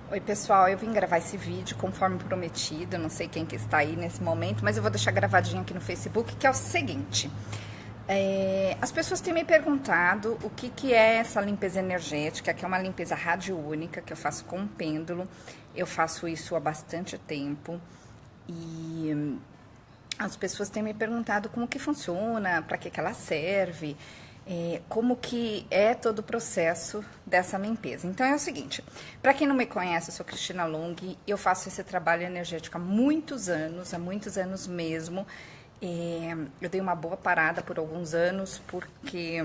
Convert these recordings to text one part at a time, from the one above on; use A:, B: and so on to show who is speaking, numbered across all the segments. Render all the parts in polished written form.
A: Oi pessoal, eu vim gravar esse vídeo conforme prometido, não sei quem que está aí nesse momento, mas eu vou deixar gravadinho aqui no Facebook, que é o seguinte. As pessoas têm me perguntado o que é essa limpeza energética, que é uma limpeza radiônica, que eu faço com um pêndulo. Eu faço isso há bastante tempo e as pessoas têm me perguntado como que funciona, para que ela serve, como que é todo o processo dessa limpeza. Então é o seguinte, para quem não me conhece, eu sou Cristina Long, eu faço esse trabalho energético há muitos anos mesmo. Eu dei uma boa parada por alguns anos, porque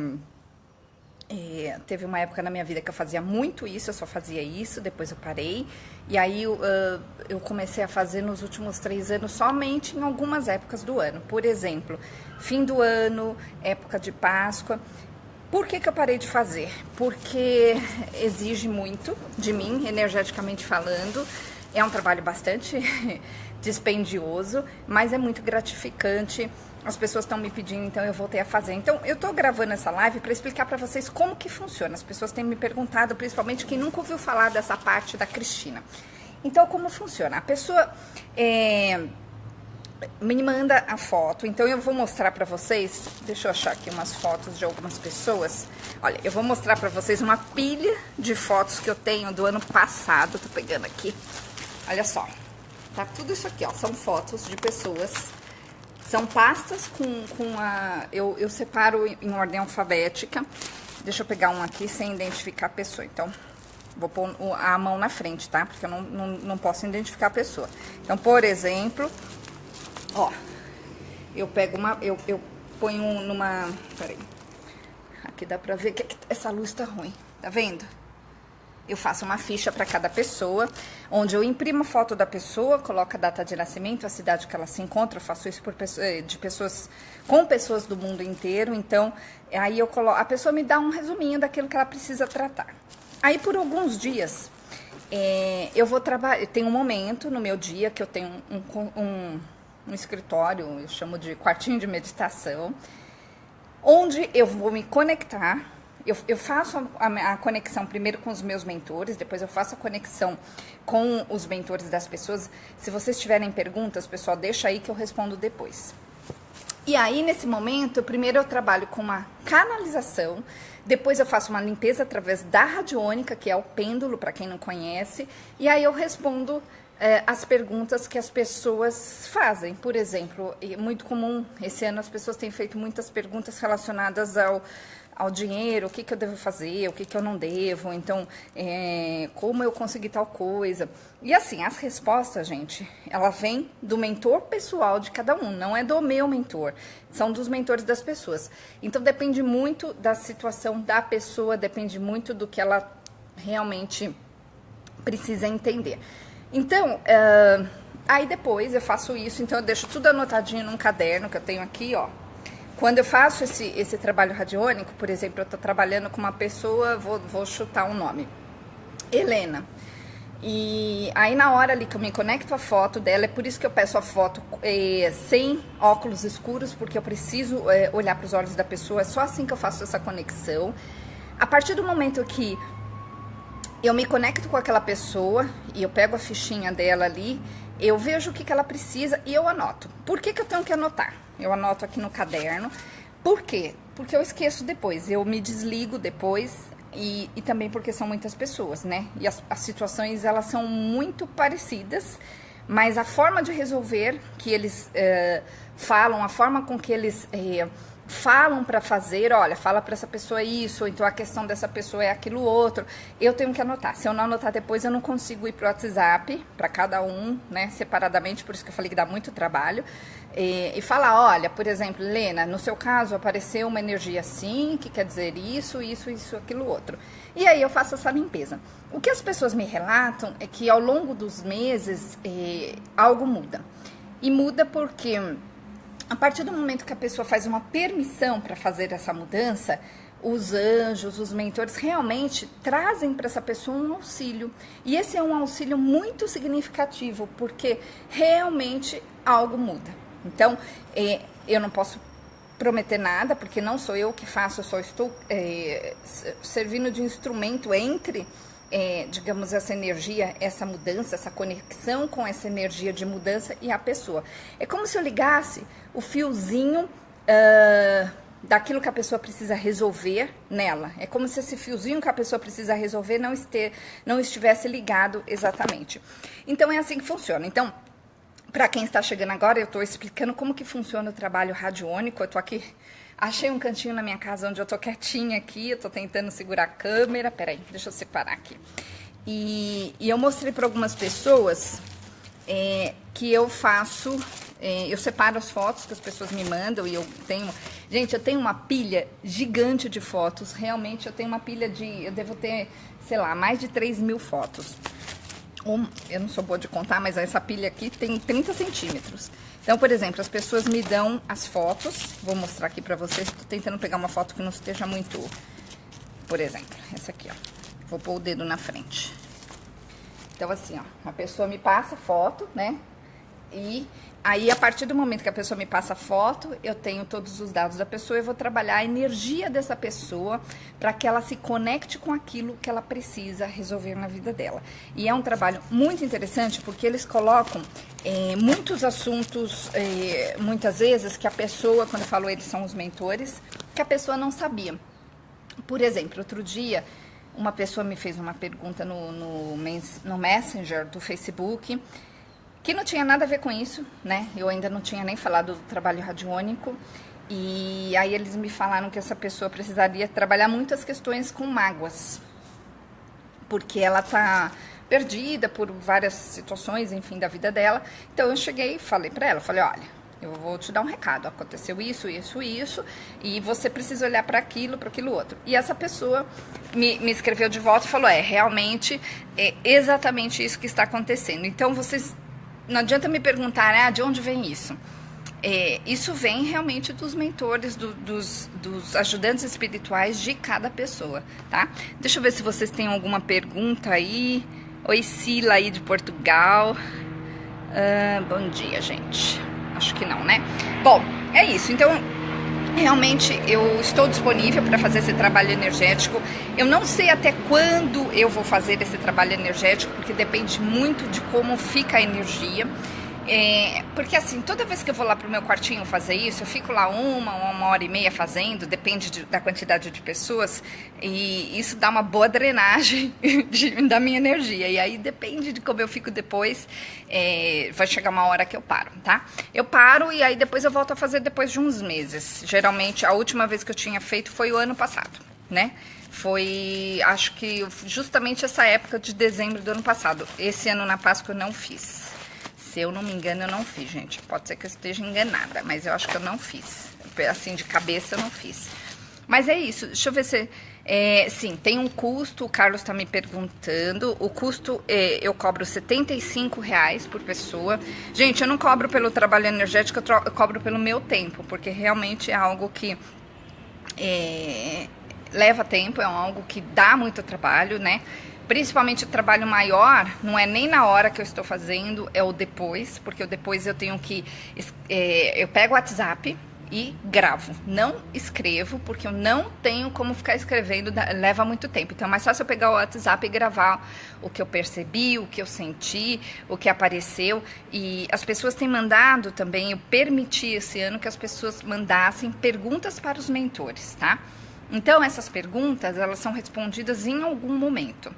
A: teve uma época na minha vida que eu fazia muito isso, eu só fazia isso, depois eu parei. E aí eu comecei a fazer nos últimos 3 anos somente em algumas épocas do ano. Por exemplo, fim do ano, época de Páscoa. Por que eu parei de fazer? Porque exige muito de mim, energeticamente falando. É um trabalho bastante dispendioso, mas é muito gratificante. As pessoas estão me pedindo, então eu voltei a fazer. Então, eu tô gravando essa live para explicar para vocês como que funciona. As pessoas têm me perguntado, principalmente quem nunca ouviu falar dessa parte da Cristina. Então, como funciona? A pessoa me manda a foto, então eu vou mostrar para vocês, deixa eu achar aqui umas fotos de algumas pessoas. Olha, eu vou mostrar para vocês uma pilha de fotos que eu tenho do ano passado, tô pegando aqui. Olha só, tá tudo isso aqui, ó, são fotos de pessoas, são pastas eu separo em ordem alfabética. Deixa eu pegar um aqui sem identificar a pessoa, então vou pôr a mão na frente, tá? Porque eu não posso identificar a pessoa. Então, por exemplo, ó, eu pego eu ponho numa, peraí, aqui dá pra ver que essa luz tá ruim, tá vendo? Eu faço uma ficha para cada pessoa, onde eu imprimo a foto da pessoa, coloco a data de nascimento, a cidade que ela se encontra. Eu faço isso com pessoas do mundo inteiro. Então, aí eu coloco, a pessoa me dá um resuminho daquilo que ela precisa tratar. Aí, por alguns dias, eu vou trabalhar. Tem um momento no meu dia que eu tenho um escritório, eu chamo de quartinho de meditação, onde eu vou me conectar. Eu faço a conexão primeiro com os meus mentores, depois eu faço a conexão com os mentores das pessoas. Se vocês tiverem perguntas, pessoal, deixa aí que eu respondo depois. E aí, nesse momento, primeiro eu trabalho com uma canalização, depois eu faço uma limpeza através da radiônica, que é o pêndulo, para quem não conhece, e aí eu respondo as perguntas que as pessoas fazem. Por exemplo, é muito comum, esse ano as pessoas têm feito muitas perguntas relacionadas ao dinheiro, o que eu devo fazer, o que eu não devo, então, como eu consegui tal coisa. E assim, as respostas, gente, ela vem do mentor pessoal de cada um, não é do meu mentor, são dos mentores das pessoas. Então, depende muito da situação da pessoa, depende muito do que ela realmente precisa entender. Então, aí depois eu faço isso, então eu deixo tudo anotadinho num caderno que eu tenho aqui, ó. Quando eu faço esse trabalho radiônico, por exemplo, eu tô trabalhando com uma pessoa, vou chutar um nome, Helena. E aí na hora ali que eu me conecto a foto dela, é por isso que eu peço a foto sem óculos escuros, porque eu preciso olhar para os olhos da pessoa, é só assim que eu faço essa conexão. A partir do momento que eu me conecto com aquela pessoa e eu pego a fichinha dela ali, eu vejo o que ela precisa e eu anoto. Por que eu tenho que anotar? Eu anoto aqui no caderno. Por quê? Porque eu esqueço depois, eu me desligo depois e também porque são muitas pessoas, né? E as situações, elas são muito parecidas, mas a forma de resolver que eles falam, a forma com que eles falam para fazer, olha, fala para essa pessoa isso, ou então a questão dessa pessoa é aquilo outro, eu tenho que anotar. Se eu não anotar depois, eu não consigo ir pro WhatsApp, para cada um, né, separadamente, por isso que eu falei que dá muito trabalho, e falar, olha, por exemplo, Helena, no seu caso apareceu uma energia assim, que quer dizer isso, aquilo outro. E aí eu faço essa limpeza. O que as pessoas me relatam é que ao longo dos meses, algo muda. E muda porque a partir do momento que a pessoa faz uma permissão para fazer essa mudança, os anjos, os mentores realmente trazem para essa pessoa um auxílio. E esse é um auxílio muito significativo, porque realmente algo muda. Então, eu não posso prometer nada, porque não sou eu que faço, eu só estou servindo de instrumento entre digamos, essa energia, essa mudança, essa conexão com essa energia de mudança e a pessoa. É como se eu ligasse o fiozinho daquilo que a pessoa precisa resolver nela. É como se esse fiozinho que a pessoa precisa resolver não estivesse ligado exatamente. Então, é assim que funciona. Então, para quem está chegando agora, eu estou explicando como que funciona o trabalho radiônico. Eu estou aqui, achei um cantinho na minha casa onde eu estou quietinha aqui, eu estou tentando segurar a câmera. Peraí, deixa eu separar aqui. E eu mostrei para algumas pessoas que eu faço... eu separo as fotos que as pessoas me mandam e eu tenho... Gente, eu tenho uma pilha gigante de fotos. Realmente, eu tenho uma pilha de... Eu devo ter, sei lá, mais de 3.000 fotos. Eu não sou boa de contar, mas essa pilha aqui tem 30 centímetros. Então, por exemplo, as pessoas me dão as fotos. Vou mostrar aqui pra vocês. Tô tentando pegar uma foto que não esteja muito... Por exemplo, essa aqui, ó. Vou pôr o dedo na frente. Então, assim, ó. A pessoa me passa a foto, né? E aí, a partir do momento que a pessoa me passa a foto, eu tenho todos os dados da pessoa e vou trabalhar a energia dessa pessoa para que ela se conecte com aquilo que ela precisa resolver na vida dela. E é um trabalho muito interessante porque eles colocam muitos assuntos, muitas vezes, que a pessoa, quando eu falo eles são os mentores, que a pessoa não sabia. Por exemplo, outro dia, uma pessoa me fez uma pergunta no Messenger do Facebook, que não tinha nada a ver com isso, né? Eu ainda não tinha nem falado do trabalho radiônico. E aí eles me falaram que essa pessoa precisaria trabalhar muitas questões com mágoas. Porque ela tá perdida por várias situações, enfim, da vida dela. Então eu cheguei e falei pra ela, falei, olha, eu vou te dar um recado, aconteceu isso, isso, isso, e você precisa olhar para aquilo outro. E essa pessoa me escreveu de volta e falou, realmente, é exatamente isso que está acontecendo. Então vocês... Não adianta me perguntar, de onde vem isso? Isso vem realmente dos mentores, dos ajudantes espirituais de cada pessoa, tá? Deixa eu ver se vocês têm alguma pergunta aí. Oi, Sila aí de Portugal. Bom dia, gente. Acho que não, né? Bom, é isso. Então, realmente eu estou disponível para fazer esse trabalho energético. Eu não sei até quando eu vou fazer esse trabalho energético, porque depende muito de como fica a energia. Porque assim, toda vez que eu vou lá pro meu quartinho fazer isso, eu fico lá uma hora e meia fazendo, depende da quantidade de pessoas, e isso dá uma boa drenagem da minha energia, e aí depende de como eu fico depois, vai chegar uma hora que eu paro, tá? Eu paro e aí depois eu volto a fazer depois de uns meses. Geralmente, a última vez que eu tinha feito foi o ano passado, né? Foi, acho que justamente essa época de dezembro do ano passado. Esse ano na Páscoa eu não fiz. Se eu não me engano, eu não fiz, gente. Pode ser que eu esteja enganada, mas eu acho que eu não fiz. Assim, de cabeça, eu não fiz. Mas é isso. Deixa eu ver se... sim, tem um custo. O Carlos tá me perguntando. O custo, eu cobro R$75 por pessoa. Gente, eu não cobro pelo trabalho energético, eu cobro pelo meu tempo. Porque realmente é algo que... leva tempo, é algo que dá muito trabalho, né? Principalmente o trabalho maior, não é nem na hora que eu estou fazendo, é o depois, porque o depois eu tenho que... eu pego o WhatsApp e gravo. Não escrevo, porque eu não tenho como ficar escrevendo, leva muito tempo. Então é mais fácil eu pegar o WhatsApp e gravar o que eu percebi, o que eu senti, o que apareceu. E as pessoas têm mandado também, eu permiti esse ano que as pessoas mandassem perguntas para os mentores, tá? Então, essas perguntas, elas são respondidas em algum momento.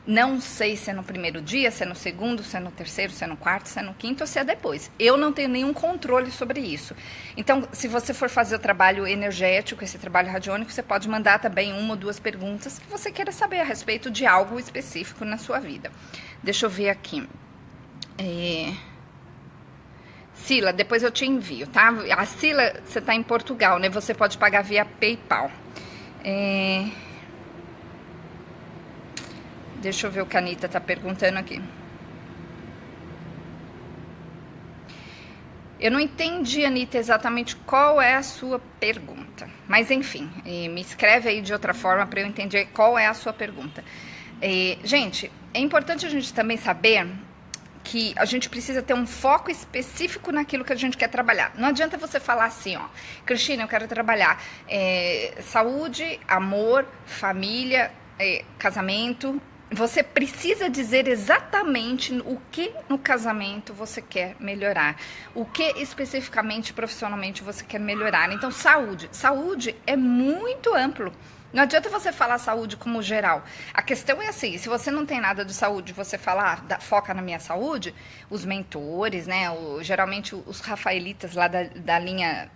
A: Não sei se é no primeiro dia, se é no segundo, se é no terceiro, se é no quarto, se é no quinto ou se é depois. Eu não tenho nenhum controle sobre isso. Então, se você for fazer o trabalho energético, esse trabalho radiônico, você pode mandar também uma ou duas perguntas que você queira saber a respeito de algo específico na sua vida. Deixa eu ver aqui. Sila, depois eu te envio, tá? A Sila, você está em Portugal, né? Você pode pagar via PayPal. Deixa eu ver o que a Anitta tá perguntando aqui. Eu não entendi, Anitta, exatamente qual é a sua pergunta. Mas enfim, me escreve aí de outra forma para eu entender qual é a sua pergunta. Gente, é importante a gente também saber que a gente precisa ter um foco específico naquilo que a gente quer trabalhar. Não adianta você falar assim, ó, Cristina, eu quero trabalhar saúde, amor, família, casamento Você precisa dizer exatamente o que no casamento você quer melhorar, o que especificamente profissionalmente você quer melhorar. Então, saúde. Saúde é muito amplo. Não adianta você falar saúde como geral. A questão é assim, se você não tem nada de saúde, você falar, foca na minha saúde, os mentores, né, geralmente os rafaelitas lá da linha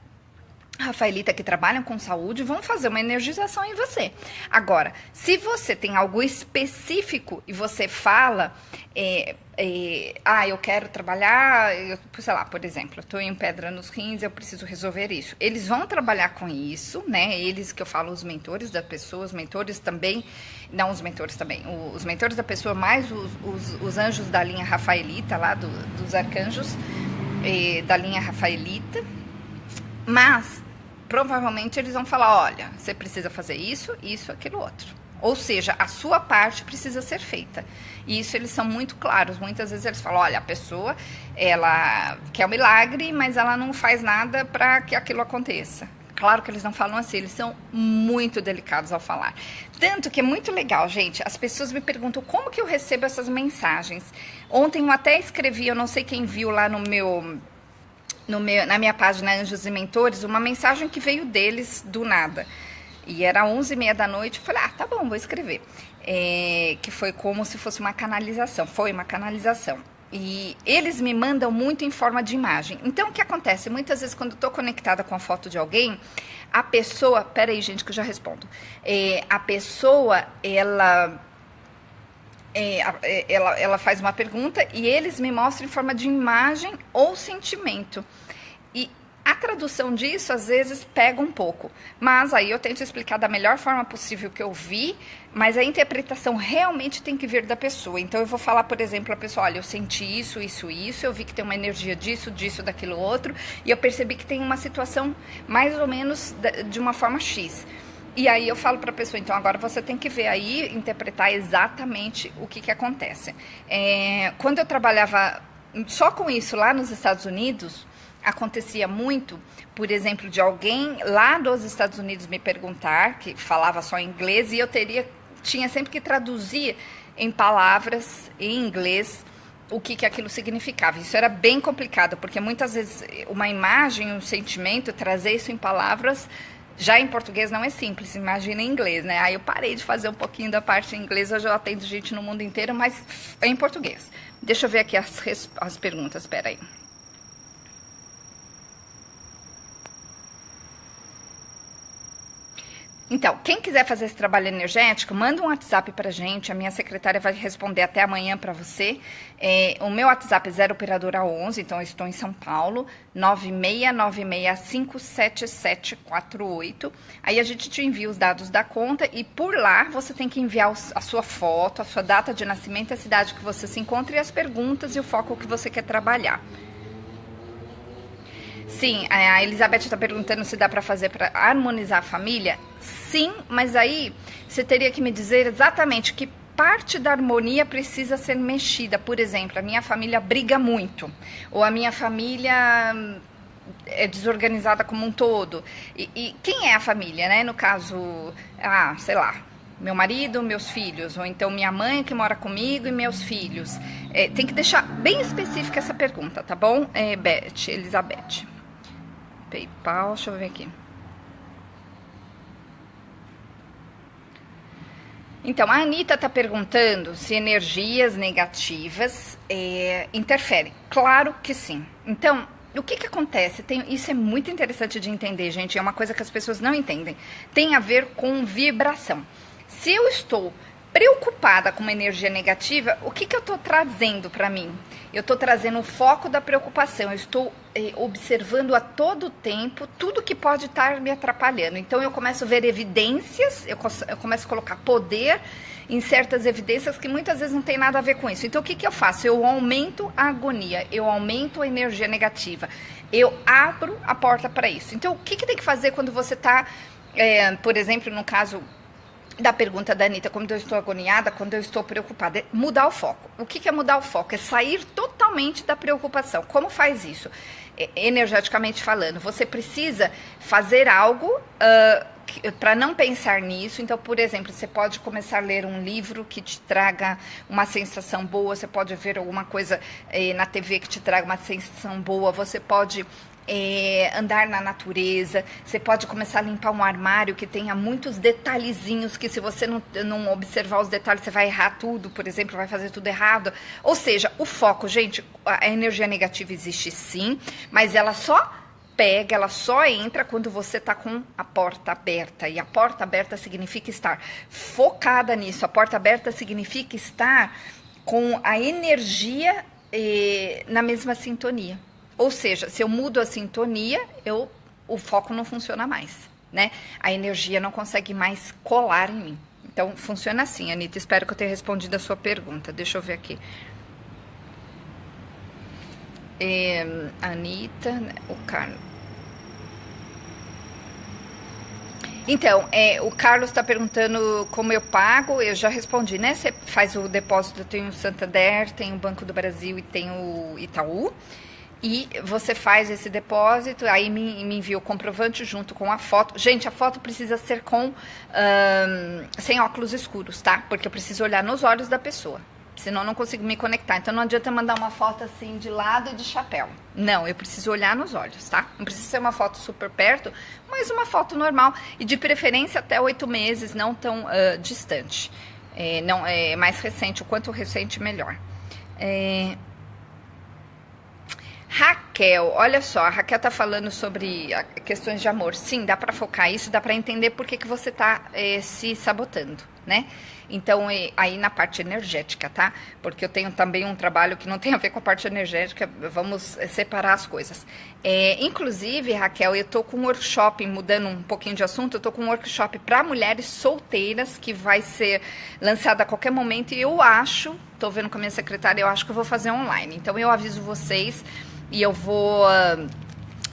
A: Rafaelita que trabalham com saúde vão fazer uma energização em você. Agora, se você tem algo específico e você fala, eu quero trabalhar, sei lá, por exemplo, eu estou em pedra nos rins, eu preciso resolver isso. Eles vão trabalhar com isso, né? Eles que eu falo, os mentores da pessoa, os mentores também, não os mentores também, os mentores da pessoa, mais os anjos da linha Rafaelita, lá dos arcanjos, da linha Rafaelita, mas provavelmente eles vão falar, olha, você precisa fazer isso, isso, aquilo, outro. Ou seja, a sua parte precisa ser feita. E isso eles são muito claros. Muitas vezes eles falam, olha, a pessoa, ela quer um milagre, mas ela não faz nada para que aquilo aconteça. Claro que eles não falam assim, eles são muito delicados ao falar. Tanto que é muito legal, gente, as pessoas me perguntam como que eu recebo essas mensagens. Ontem eu até escrevi, eu não sei quem viu lá na minha página Anjos e Mentores, uma mensagem que veio deles do nada. E era 11h30 da noite, eu falei, tá bom, vou escrever. Que foi como se fosse uma canalização, foi uma canalização. E eles me mandam muito em forma de imagem. Então, o que acontece? Muitas vezes, quando eu estou conectada com a foto de alguém, a pessoa... Peraí, gente, que eu já respondo. A pessoa, ela faz uma pergunta e eles me mostram em forma de imagem ou sentimento. E a tradução disso, às vezes, pega um pouco. Mas aí eu tento explicar da melhor forma possível que eu vi, mas a interpretação realmente tem que vir da pessoa. Então, eu vou falar, por exemplo, a pessoa, olha, eu senti isso, isso, isso, eu vi que tem uma energia disso, disso, daquilo, outro, e eu percebi que tem uma situação mais ou menos de uma forma X. E aí eu falo para a pessoa, então agora você tem que ver aí, interpretar exatamente o que acontece. Quando eu trabalhava só com isso lá nos Estados Unidos, acontecia muito, por exemplo, de alguém lá dos Estados Unidos me perguntar, que falava só inglês, e eu tinha sempre que traduzir em palavras, em inglês, o que aquilo significava. Isso era bem complicado, porque muitas vezes uma imagem, um sentimento, trazer isso em palavras... Já em português não é simples, imagina em inglês, né? Aí eu parei de fazer um pouquinho da parte em inglês, hoje eu atendo gente no mundo inteiro, mas é em português. Deixa eu ver aqui as perguntas, espera aí. Então, quem quiser fazer esse trabalho energético, manda um WhatsApp pra gente, a minha secretária vai responder até amanhã pra você. O meu WhatsApp é 0 operadora 11, então eu estou em São Paulo, 969657748. Aí a gente te envia os dados da conta e por lá você tem que enviar a sua foto, a sua data de nascimento, a cidade que você se encontra e as perguntas e o foco que você quer trabalhar. Sim, a Elizabeth está perguntando se dá para fazer para harmonizar a família. Sim, mas aí você teria que me dizer exatamente que parte da harmonia precisa ser mexida. Por exemplo, a minha família briga muito, ou a minha família é desorganizada como um todo. E quem é a família, né? No caso, sei lá, meu marido, meus filhos, ou então minha mãe que mora comigo e meus filhos. Tem que deixar bem específica essa pergunta, tá bom? Elizabeth. PayPal, deixa eu ver aqui. Então, a Anitta está perguntando se energias negativas interferem. Claro que sim. Então, o que acontece? Isso é muito interessante de entender, gente. É uma coisa que as pessoas não entendem. Tem a ver com vibração. Se eu estou preocupada com uma energia negativa, o que eu estou trazendo para mim? Eu estou trazendo o foco da preocupação, eu estou observando a todo tempo tudo que pode estar me atrapalhando. Então eu começo a ver evidências, eu começo a colocar poder em certas evidências que muitas vezes não tem nada a ver com isso. Então o que eu faço? Eu aumento a agonia, eu aumento a energia negativa, eu abro a porta para isso. Então o que tem que fazer quando você está, por exemplo, no caso da pergunta da Anitta, quando eu estou agoniada, quando eu estou preocupada, é mudar o foco. O que é mudar o foco? É sair totalmente da preocupação. Como faz isso? Energeticamente falando, você precisa fazer algo para não pensar nisso, então, por exemplo, você pode começar a ler um livro que te traga uma sensação boa, você pode ver alguma coisa na TV que te traga uma sensação boa, você pode andar na natureza, você pode começar a limpar um armário que tenha muitos detalhezinhos, que se você não observar os detalhes, você vai errar tudo, por exemplo, vai fazer tudo errado. Ou seja, o foco, gente, a energia negativa existe sim, mas ela só entra quando você está com a porta aberta. E a porta aberta significa estar focada nisso. A porta aberta significa estar com a energia na mesma sintonia. Ou seja, se eu mudo a sintonia, o foco não funciona mais, né? A energia não consegue mais colar em mim. Então, funciona assim, Anitta. Espero que eu tenha respondido a sua pergunta. Deixa eu ver aqui. Anitta, o Carlos. Então, o Carlos está perguntando como eu pago. Eu já respondi, né? Você faz o depósito, eu tenho o Santander, tenho o Banco do Brasil e tenho o Itaú. E você faz esse depósito, aí me envia o comprovante junto com a foto. Gente, a foto precisa ser sem óculos escuros, tá? Porque eu preciso olhar nos olhos da pessoa, senão eu não consigo me conectar. Então não adianta mandar uma foto assim de lado e de chapéu. Não, eu preciso olhar nos olhos, tá? Não precisa ser uma foto super perto, mas uma foto normal. E de preferência até 8 meses, não tão distante. Não, mais recente, o quanto recente, melhor. Raquel, olha só, a Raquel tá falando sobre questões de amor. Sim, dá para focar isso, dá para entender por que você tá se sabotando, né? Então, aí na parte energética, tá? Porque eu tenho também um trabalho que não tem a ver com a parte energética, vamos separar as coisas. Inclusive, Raquel, eu tô com um workshop, mudando um pouquinho de assunto, eu tô com um workshop para mulheres solteiras, que vai ser lançado a qualquer momento, e eu acho, tô vendo com a minha secretária, eu acho que eu vou fazer online. Então, eu aviso vocês e eu vou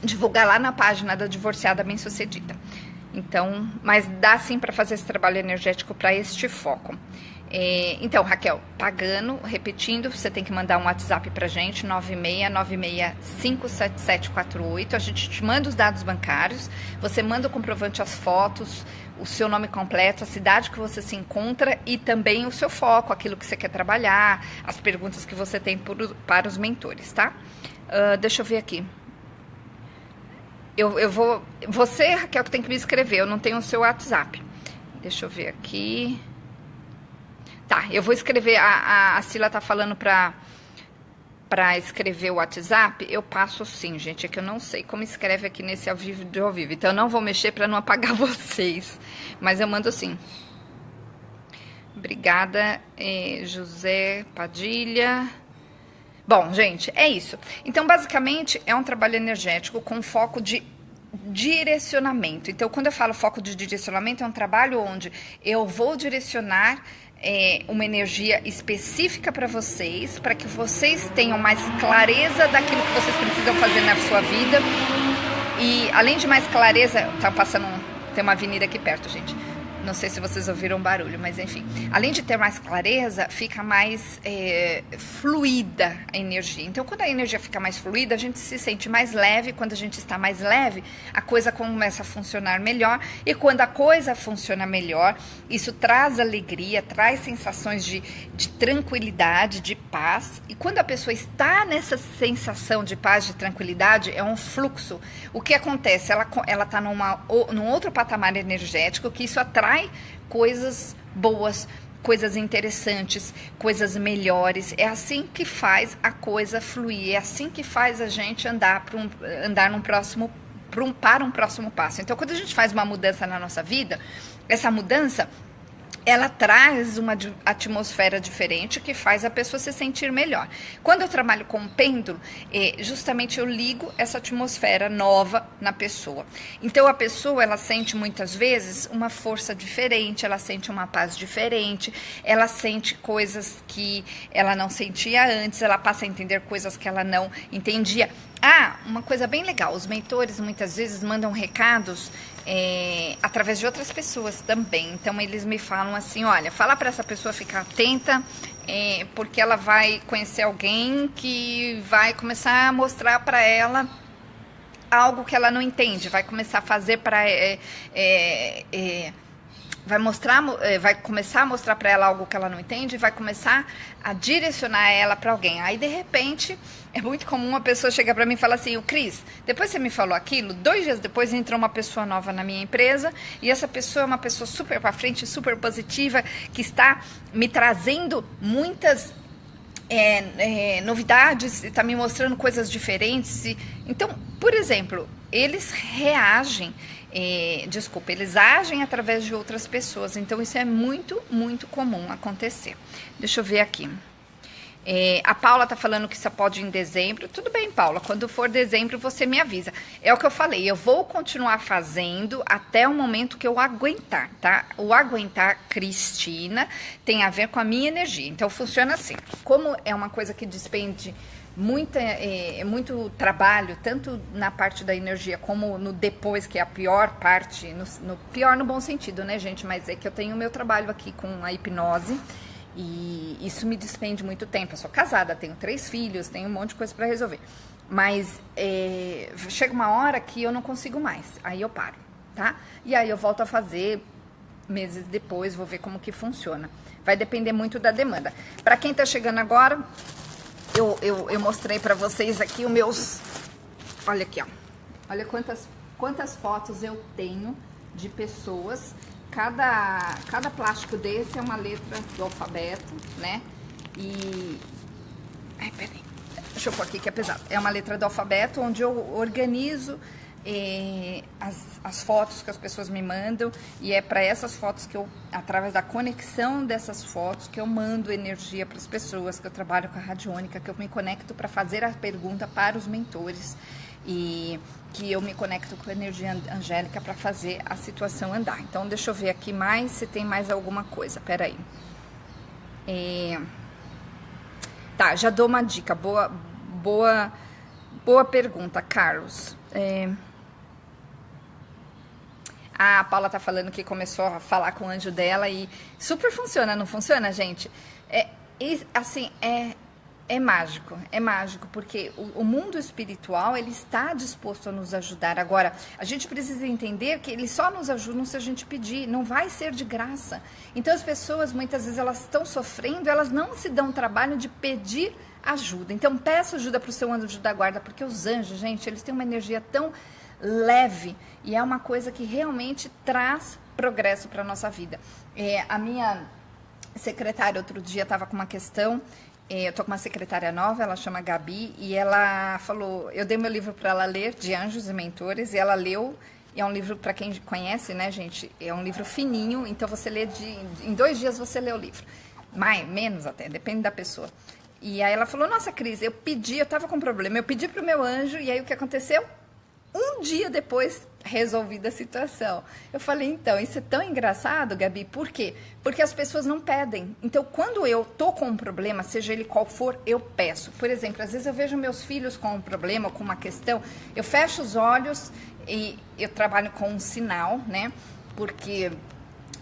A: divulgar lá na página da Divorciada Bem-Sucedida. Então, mas dá sim para fazer esse trabalho energético para este foco. Então, Raquel, pagando, repetindo, você tem que mandar um WhatsApp pra gente, 969657748. A gente te manda os dados bancários, você manda o comprovante, as fotos, o seu nome completo, a cidade que você se encontra e também o seu foco, aquilo que você quer trabalhar, as perguntas que você tem para os mentores, tá? Deixa eu ver aqui. Eu vou... Você, Raquel, que tem que me escrever, eu não tenho o seu WhatsApp. Deixa eu ver aqui. Tá, eu vou escrever, a Cila tá falando pra escrever o WhatsApp, eu passo sim, gente, é que eu não sei como escreve aqui nesse ao vivo, então eu não vou mexer pra não apagar vocês, mas eu mando sim. Obrigada, José Padilha. Bom, gente, é isso. Então, basicamente, é um trabalho energético com foco de direcionamento. Então, quando eu falo foco de direcionamento, é um trabalho onde eu vou direcionar uma energia específica para vocês, para que vocês tenham mais clareza daquilo que vocês precisam fazer na sua vida. E, além de mais clareza, tá passando, tem uma avenida aqui perto, gente. Não sei se vocês ouviram barulho, mas enfim. Além de ter mais clareza, fica mais fluida a energia. Então, quando a energia fica mais fluida, a gente se sente mais leve. Quando a gente está mais leve, a coisa começa a funcionar melhor. E quando a coisa funciona melhor, isso traz alegria, traz sensações de tranquilidade, de paz. E quando a pessoa está nessa sensação de paz, de tranquilidade, é um fluxo. O que acontece? Ela está num outro patamar energético, que isso atrai coisas boas, coisas interessantes, coisas melhores. É assim que faz a coisa fluir, é assim que faz a gente andar para um próximo passo. Então, quando a gente faz uma mudança na nossa vida, essa mudança, ela traz uma atmosfera diferente que faz a pessoa se sentir melhor. Quando eu trabalho com um pêndulo, justamente eu ligo essa atmosfera nova na pessoa. Então a pessoa, ela sente muitas vezes uma força diferente, ela sente uma paz diferente, ela sente coisas que ela não sentia antes, ela passa a entender coisas que ela não entendia. Uma coisa bem legal, os mentores muitas vezes mandam recados através de outras pessoas também. Então eles me falam assim, olha, fala para essa pessoa ficar atenta, porque ela vai conhecer alguém que vai começar a mostrar para ela algo que ela não entende, vai começar a fazer para vai começar a mostrar para ela algo que ela não entende, vai começar a direcionar ela para alguém. Aí, de repente, é muito comum uma pessoa chegar para mim e falar assim: o Cris, depois você me falou aquilo, 2 dias depois entrou uma pessoa nova na minha empresa, e essa pessoa é uma pessoa super para frente, super positiva, que está me trazendo muitas novidades, está me mostrando coisas diferentes. Então, por exemplo, eles reagem, eles agem através de outras pessoas. Então, isso é muito, muito comum acontecer. Deixa eu ver aqui. A Paula tá falando que só pode ir em dezembro. Tudo bem, Paula, quando for dezembro você me avisa. É o que eu falei, eu vou continuar fazendo até o momento que eu aguentar, tá? O aguentar, Cristina, tem a ver com a minha energia. Então funciona assim, como é uma coisa que despende muito trabalho, tanto na parte da energia como no depois, que é a pior parte, no pior no bom sentido, né, gente? Mas é que eu tenho o meu trabalho aqui com a hipnose, e isso me despende muito tempo. Eu sou casada, tenho 3 filhos, tenho um monte de coisa para resolver. Mas chega uma hora que eu não consigo mais, aí eu paro, tá? E aí eu volto a fazer meses depois, vou ver como que funciona. Vai depender muito da demanda. Para quem tá chegando agora, eu mostrei para vocês aqui os meus... Olha aqui, ó. Olha quantas fotos eu tenho de pessoas. Cada plástico desse é uma letra do alfabeto, né? Ai, peraí. Deixa eu pôr aqui que é pesado. É uma letra do alfabeto onde eu organizo as fotos que as pessoas me mandam. E é para essas fotos que eu, através da conexão dessas fotos, que eu mando energia para as pessoas, que eu trabalho com a radiônica, que eu me conecto para fazer a pergunta para os mentores. E que eu me conecto com a energia angélica para fazer a situação andar. Então, deixa eu ver aqui mais, se tem mais alguma coisa. Peraí. Tá, já dou uma dica. Boa pergunta, Carlos. A Paula tá falando que começou a falar com o anjo dela e super funciona, não funciona, gente? É mágico, porque o mundo espiritual, ele está disposto a nos ajudar. Agora, a gente precisa entender que ele só nos ajuda se a gente pedir, não vai ser de graça. Então, as pessoas, muitas vezes, elas estão sofrendo, elas não se dão o trabalho de pedir ajuda. Então, peça ajuda para o seu anjo da guarda, porque os anjos, gente, eles têm uma energia tão leve e é uma coisa que realmente traz progresso para a nossa vida. A minha secretária, outro dia, estava com uma questão. Eu tô com uma secretária nova, ela chama Gabi, e ela falou, eu dei meu livro para ela ler, de Anjos e Mentores, e ela leu, e é um livro, para quem conhece, né, gente, é um livro fininho, então você lê em 2 dias você lê o livro, menos até, depende da pessoa. E aí ela falou, nossa, Cris, eu tava com um problema, eu pedi pro meu anjo, e aí o que aconteceu? 1 dia depois, resolvida a situação. Eu falei, então, isso é tão engraçado, Gabi, por quê? Porque as pessoas não pedem. Então, quando eu tô com um problema, seja ele qual for, eu peço. Por exemplo, às vezes eu vejo meus filhos com um problema, com uma questão, eu fecho os olhos e eu trabalho com um sinal, né? Porque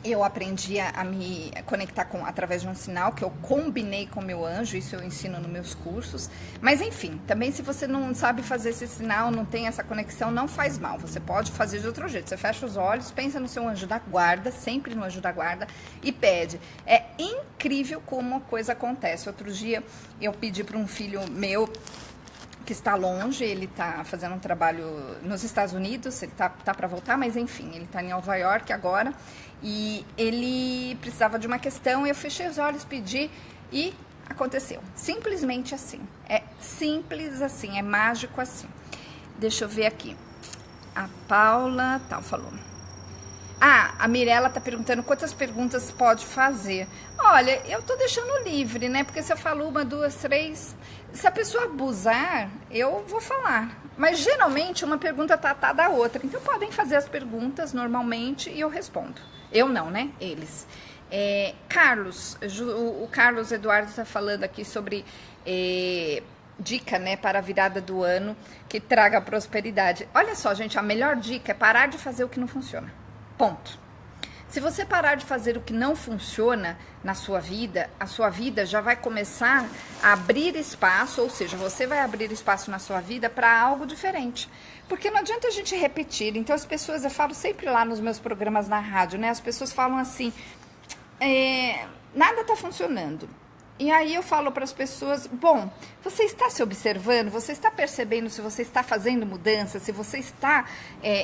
A: eu aprendi a me conectar através de um sinal que eu combinei com o meu anjo, isso eu ensino nos meus cursos. Mas enfim, também se você não sabe fazer esse sinal, não tem essa conexão, não faz mal. Você pode fazer de outro jeito. Você fecha os olhos, pensa no seu anjo da guarda, sempre no anjo da guarda, e pede. É incrível como a coisa acontece. Outro dia eu pedi para um filho meu que está longe, ele está fazendo um trabalho nos Estados Unidos, ele tá para voltar, mas enfim, ele está em Nova York agora, e ele precisava de uma questão, eu fechei os olhos, pedi, e aconteceu. Simplesmente assim. É simples assim, é mágico assim. Deixa eu ver aqui. A Paula, falou. A Mirella tá perguntando quantas perguntas pode fazer. Olha, eu tô deixando livre, né? Porque se eu falo 1, 2, 3... Se a pessoa abusar, eu vou falar. Mas, geralmente, uma pergunta tá atada à outra. Então, podem fazer as perguntas normalmente e eu respondo. Eu não, né? Eles. Carlos, o Carlos Eduardo tá falando aqui sobre... dica, né, para a virada do ano que traga prosperidade. Olha só, gente, a melhor dica é parar de fazer o que não funciona. Ponto. Se você parar de fazer o que não funciona na sua vida, a sua vida já vai começar a abrir espaço, ou seja, você vai abrir espaço na sua vida para algo diferente. Porque não adianta a gente repetir. Então as pessoas, eu falo sempre lá nos meus programas na rádio, né? As pessoas falam assim, nada tá funcionando. E aí eu falo para as pessoas, bom, você está se observando, você está percebendo se você está fazendo mudança, se você está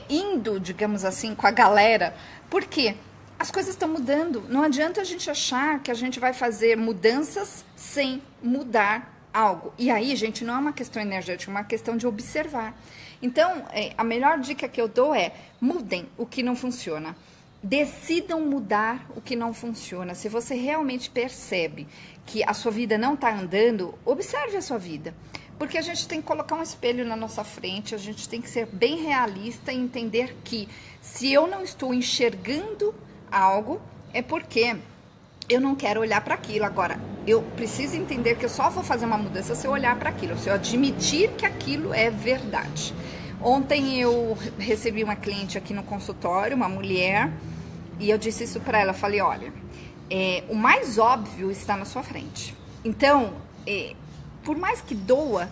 A: indo, digamos assim, com a galera. Por quê? As coisas estão mudando. Não adianta a gente achar que a gente vai fazer mudanças sem mudar algo. E aí, gente, não é uma questão energética, é uma questão de observar. Então, a melhor dica que eu dou é, mudem o que não funciona. Decidam mudar o que não funciona. Se você realmente percebe que a sua vida não está andando, observe a sua vida. Porque a gente tem que colocar um espelho na nossa frente, a gente tem que ser bem realista e entender que se eu não estou enxergando algo, é porque eu não quero olhar para aquilo. Agora, eu preciso entender que eu só vou fazer uma mudança se eu olhar para aquilo, se eu admitir que aquilo é verdade. Ontem eu recebi uma cliente aqui no consultório, uma mulher, e eu disse isso para ela, eu falei, olha, o mais óbvio está na sua frente. Então, por mais que doa,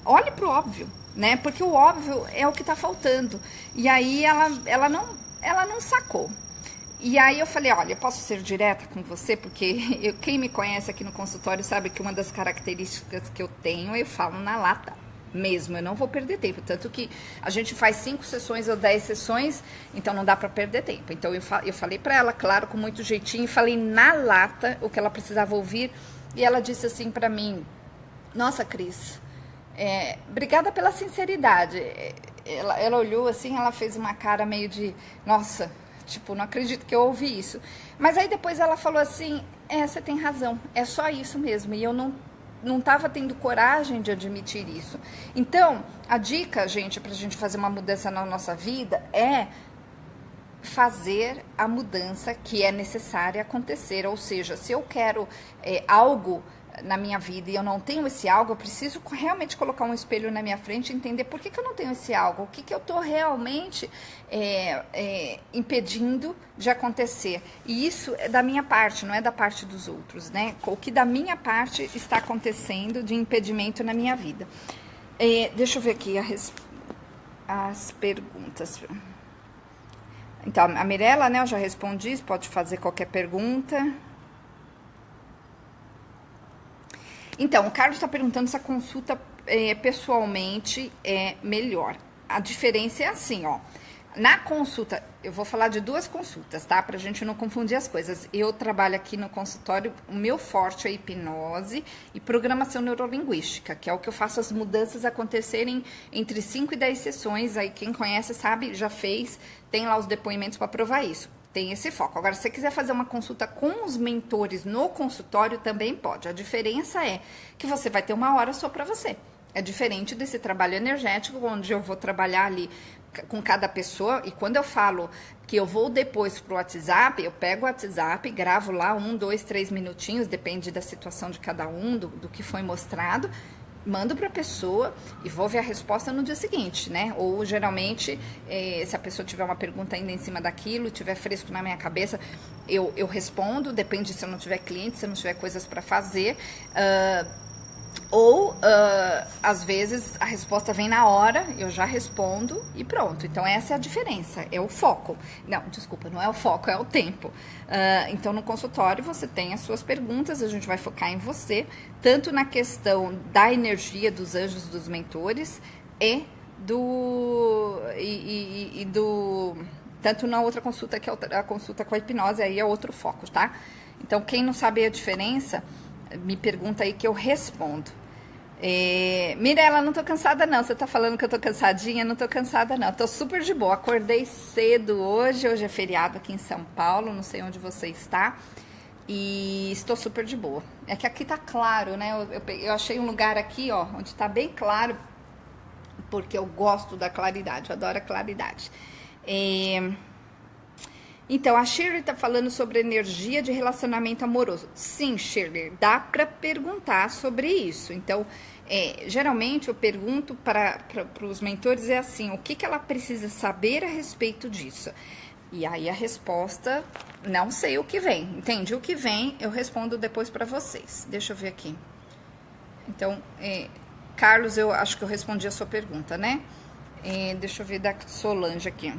A: olhe pro óbvio, né? Porque o óbvio é o que tá faltando. E aí ela não sacou. E aí eu falei, olha, eu posso ser direta com você, porque quem me conhece aqui no consultório sabe que uma das características que eu tenho, eu falo na lata mesmo, eu não vou perder tempo, tanto que a gente faz 5 sessões ou 10 sessões, então não dá pra perder tempo. Então eu falei pra ela, claro, com muito jeitinho, falei na lata o que ela precisava ouvir, e ela disse assim pra mim, nossa, Cris, obrigada pela sinceridade. Ela olhou assim, ela fez uma cara meio de, nossa, tipo, não acredito que eu ouvi isso. Mas aí depois ela falou assim, você tem razão, é só isso mesmo, e eu não estava tendo coragem de admitir isso. Então, a dica, gente, pra gente fazer uma mudança na nossa vida é fazer a mudança que é necessária acontecer. Ou seja, se eu quero algo na minha vida e eu não tenho esse algo, eu preciso realmente colocar um espelho na minha frente e entender por que eu não tenho esse algo, o que eu estou realmente impedindo de acontecer. E isso é da minha parte, não é da parte dos outros, né? O que da minha parte está acontecendo de impedimento na minha vida. Deixa eu ver aqui as perguntas. Então, a Mirella, né, eu já respondi, pode fazer qualquer pergunta. Então, o Carlos está perguntando se a consulta pessoalmente é melhor. A diferença é assim, ó. Na consulta, eu vou falar de 2 consultas, tá? Pra gente não confundir as coisas. Eu trabalho aqui no consultório, o meu forte é hipnose e programação neurolinguística, que é o que eu faço as mudanças acontecerem entre 5 e 10 sessões. Aí quem conhece sabe, já fez, tem lá os depoimentos para provar isso. Tem esse foco. Agora, se você quiser fazer uma consulta com os mentores no consultório, também pode. A diferença é que você vai ter 1 hora só para você. É diferente desse trabalho energético, onde eu vou trabalhar ali com cada pessoa. E quando eu falo que eu vou depois pro WhatsApp, eu pego o WhatsApp, gravo lá 1, 2, 3 minutinhos, depende da situação de cada um, do que foi mostrado. Mando para a pessoa e vou ver a resposta no dia seguinte, né? Ou geralmente, se a pessoa tiver uma pergunta ainda em cima daquilo, tiver fresco na minha cabeça, eu respondo, depende se eu não tiver cliente, se eu não tiver coisas para fazer. Às vezes a resposta vem na hora, eu já respondo e pronto. Então essa é a diferença, é o foco. Não, desculpa, não é o foco, é o tempo. Então no consultório você tem as suas perguntas, a gente vai focar em você, tanto na questão da energia dos anjos, dos mentores e tanto na outra consulta, que é a consulta com a hipnose, aí é outro foco, tá? Então quem não sabe a diferença, me pergunta aí que eu respondo. Mirella, não tô cansada não, você tá falando que eu tô cansadinha? Não tô cansada não, tô super de boa, acordei cedo hoje é feriado aqui em São Paulo, não sei onde você está, e estou super de boa. É que aqui tá claro, né, eu achei um lugar aqui, ó, onde tá bem claro, porque eu gosto da claridade, eu adoro a claridade. Então, a Shirley tá falando sobre energia de relacionamento amoroso. Sim, Shirley, dá para perguntar sobre isso. Então, geralmente eu pergunto para os mentores assim, o que ela precisa saber a respeito disso? E aí a resposta, não sei o que vem. Entendi o que vem, eu respondo depois para vocês. Deixa eu ver aqui. Então, Carlos, eu acho que eu respondi a sua pergunta, né? Deixa eu ver da Solange aqui.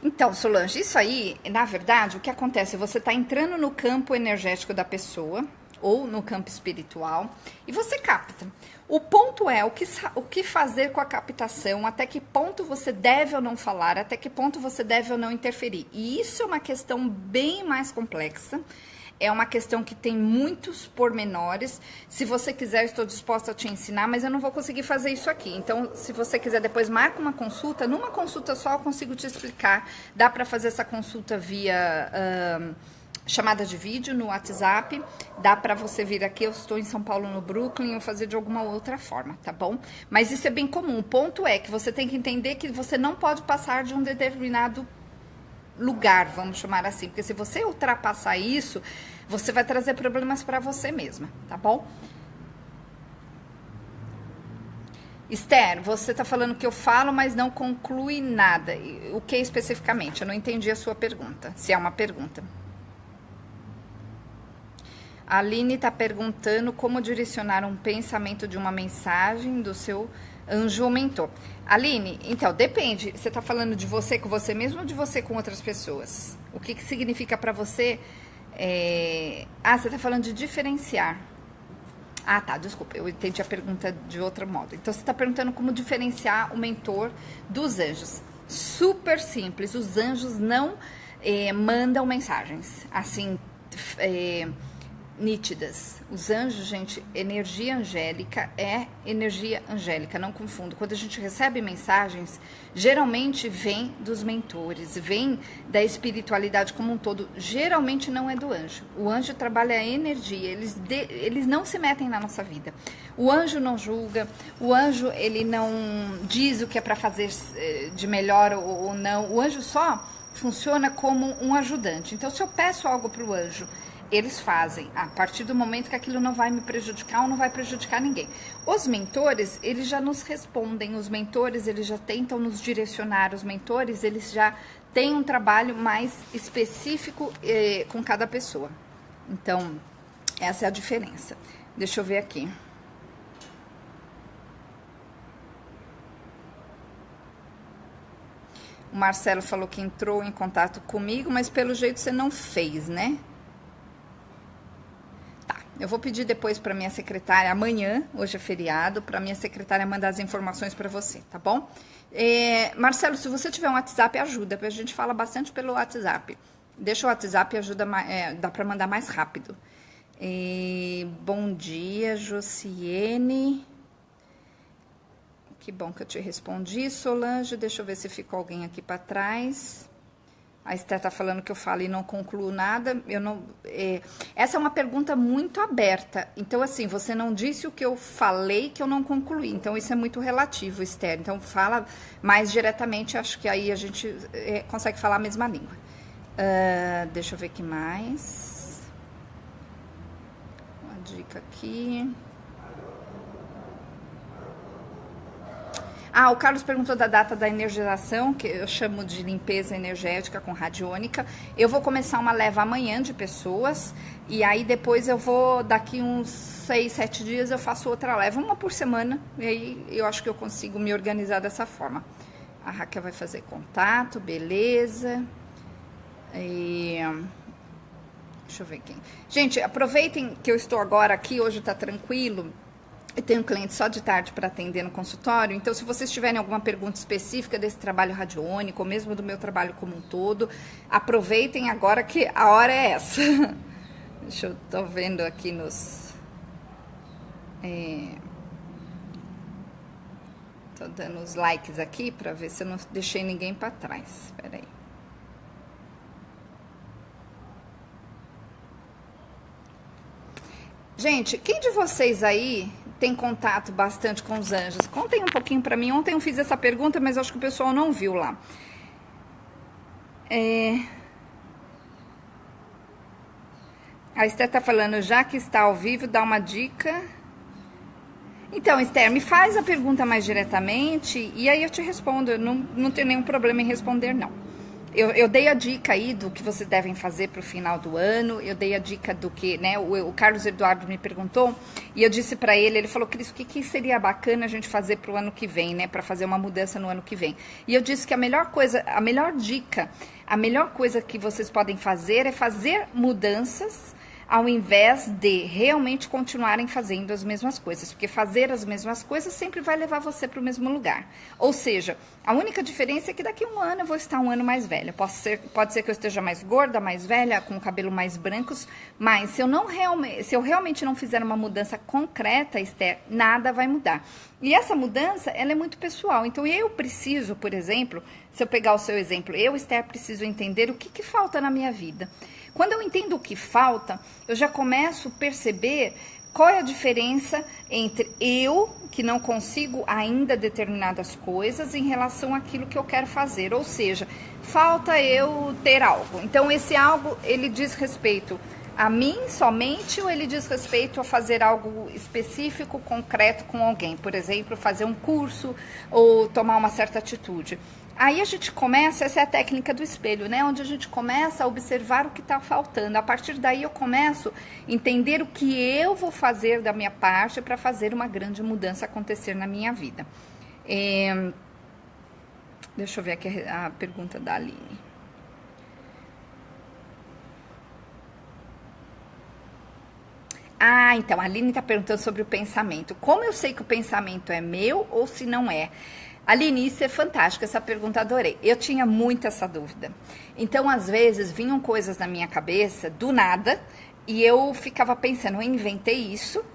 A: Então, Solange, isso aí, na verdade, o que acontece? Você está entrando no campo energético da pessoa, ou no campo espiritual, e você capta. O ponto é o que fazer com a captação, até que ponto você deve ou não falar, até que ponto você deve ou não interferir. E isso é uma questão bem mais complexa. É uma questão que tem muitos pormenores. Se você quiser, estou disposta a te ensinar, mas eu não vou conseguir fazer isso aqui. Então, se você quiser, depois marca uma consulta. Numa consulta só eu consigo te explicar. Dá para fazer essa consulta via chamada de vídeo no WhatsApp. Dá para você vir aqui, eu estou em São Paulo, no Brooklyn, ou fazer de alguma outra forma, tá bom? Mas isso é bem comum. O ponto é que você tem que entender que você não pode passar de um determinado lugar, vamos chamar assim, porque se você ultrapassar isso, você vai trazer problemas para você mesma, tá bom? Esther, você tá falando que eu falo, mas não conclui nada. O que especificamente? Eu não entendi a sua pergunta, se é uma pergunta. A Aline tá perguntando como direcionar um pensamento de uma mensagem do seu anjo ou mentor. Aline, então, depende. Você tá falando de você com você mesmo ou de você com outras pessoas? O que significa para você? Você tá falando de diferenciar. Ah, tá, desculpa, eu entendi a pergunta de outro modo. Então, você tá perguntando como diferenciar o mentor dos anjos. Super simples, os anjos não mandam mensagens, assim, nítidas. Os anjos, gente, energia angélica é energia angélica, não confundo. Quando a gente recebe mensagens, geralmente vem dos mentores, vem da espiritualidade como um todo, geralmente não é do anjo. O anjo trabalha a energia, eles não se metem na nossa vida. O anjo não julga, o anjo ele não diz o que é para fazer de melhor ou não. O anjo só funciona como um ajudante. Então, se eu peço algo para o anjo, eles fazem, a partir do momento que aquilo não vai me prejudicar ou não vai prejudicar ninguém. Os mentores, eles já nos respondem, os mentores, eles já tentam nos direcionar, os mentores, eles já têm um trabalho mais específico com cada pessoa. Então, essa é a diferença. Deixa eu ver aqui. O Marcelo falou que entrou em contato comigo, mas pelo jeito você não fez, né? Eu vou pedir depois para minha secretária, amanhã, hoje é feriado, para minha secretária mandar as informações para você, tá bom? Marcelo, se você tiver um WhatsApp, ajuda, porque a gente fala bastante pelo WhatsApp. Deixa o WhatsApp, ajuda, dá para mandar mais rápido. Bom dia, Josiene. Que bom que eu te respondi, Solange. Deixa eu ver se ficou alguém aqui para trás. A Esther tá falando que eu falo e não concluo nada. Essa é uma pergunta muito aberta. Então, assim, você não disse o que eu falei que eu não concluí. Então, isso é muito relativo, Esther. Então, fala mais diretamente. Acho que aí a gente consegue falar a mesma língua. Deixa eu ver aqui mais. Uma dica aqui. O Carlos perguntou da data da energização, que eu chamo de limpeza energética com radiônica. Eu vou começar uma leva amanhã de pessoas, e aí depois eu vou, daqui uns 6, 7 dias, eu faço outra leva, uma por semana, e aí eu acho que eu consigo me organizar dessa forma. A Raquel vai fazer contato, beleza. Deixa eu ver quem. Gente, aproveitem que eu estou agora aqui, hoje tá tranquilo. Eu tenho um cliente só de tarde para atender no consultório, então se vocês tiverem alguma pergunta específica desse trabalho radiônico, ou mesmo do meu trabalho como um todo, aproveitem agora que a hora é essa. Deixa eu, tô vendo aqui nos... tô dando os likes aqui para ver se eu não deixei ninguém para trás. Espera aí. Gente, quem de vocês aí tem contato bastante com os anjos? Contem um pouquinho pra mim. Ontem eu fiz essa pergunta, mas acho que o pessoal não viu lá. A Esther tá falando, já que está ao vivo, dá uma dica. Então, Esther, me faz a pergunta mais diretamente e aí eu te respondo. Eu não tenho nenhum problema em responder, não. Eu dei a dica aí do que vocês devem fazer para o final do ano. Eu dei a dica do que, né? O Carlos Eduardo me perguntou e eu disse para ele falou, Cris, o que seria bacana a gente fazer para o ano que vem, né? Para fazer uma mudança no ano que vem. E eu disse que a melhor coisa, a melhor dica, a melhor coisa que vocês podem fazer é fazer mudanças ao invés de realmente continuarem fazendo as mesmas coisas. Porque fazer as mesmas coisas sempre vai levar você para o mesmo lugar. Ou seja, a única diferença é que daqui a um ano eu vou estar um ano mais velha. Pode ser que eu esteja mais gorda, mais velha, com o cabelo mais brancos, mas se eu realmente não fizer uma mudança concreta, Esther, nada vai mudar. E essa mudança, ela é muito pessoal. Então, eu preciso, por exemplo, se eu pegar o seu exemplo, eu, Esther, preciso entender o que falta na minha vida. Quando eu entendo o que falta, eu já começo a perceber qual é a diferença entre eu, que não consigo ainda determinadas coisas, em relação àquilo que eu quero fazer. Ou seja, falta eu ter algo. Então, esse algo, ele diz respeito a mim somente ou ele diz respeito a fazer algo específico, concreto com alguém? Por exemplo, fazer um curso ou tomar uma certa atitude. Aí a gente começa, essa é a técnica do espelho, né? Onde a gente começa a observar o que está faltando. A partir daí eu começo a entender o que eu vou fazer da minha parte para fazer uma grande mudança acontecer na minha vida. Deixa eu ver aqui a pergunta da Aline. Ah, então, a Aline está perguntando sobre o pensamento. Como eu sei que o pensamento é meu ou se não é? Aline, isso é fantástico, essa pergunta adorei. Eu tinha muito essa dúvida. Então, às vezes, vinham coisas na minha cabeça, do nada, e eu ficava pensando, eu inventei isso,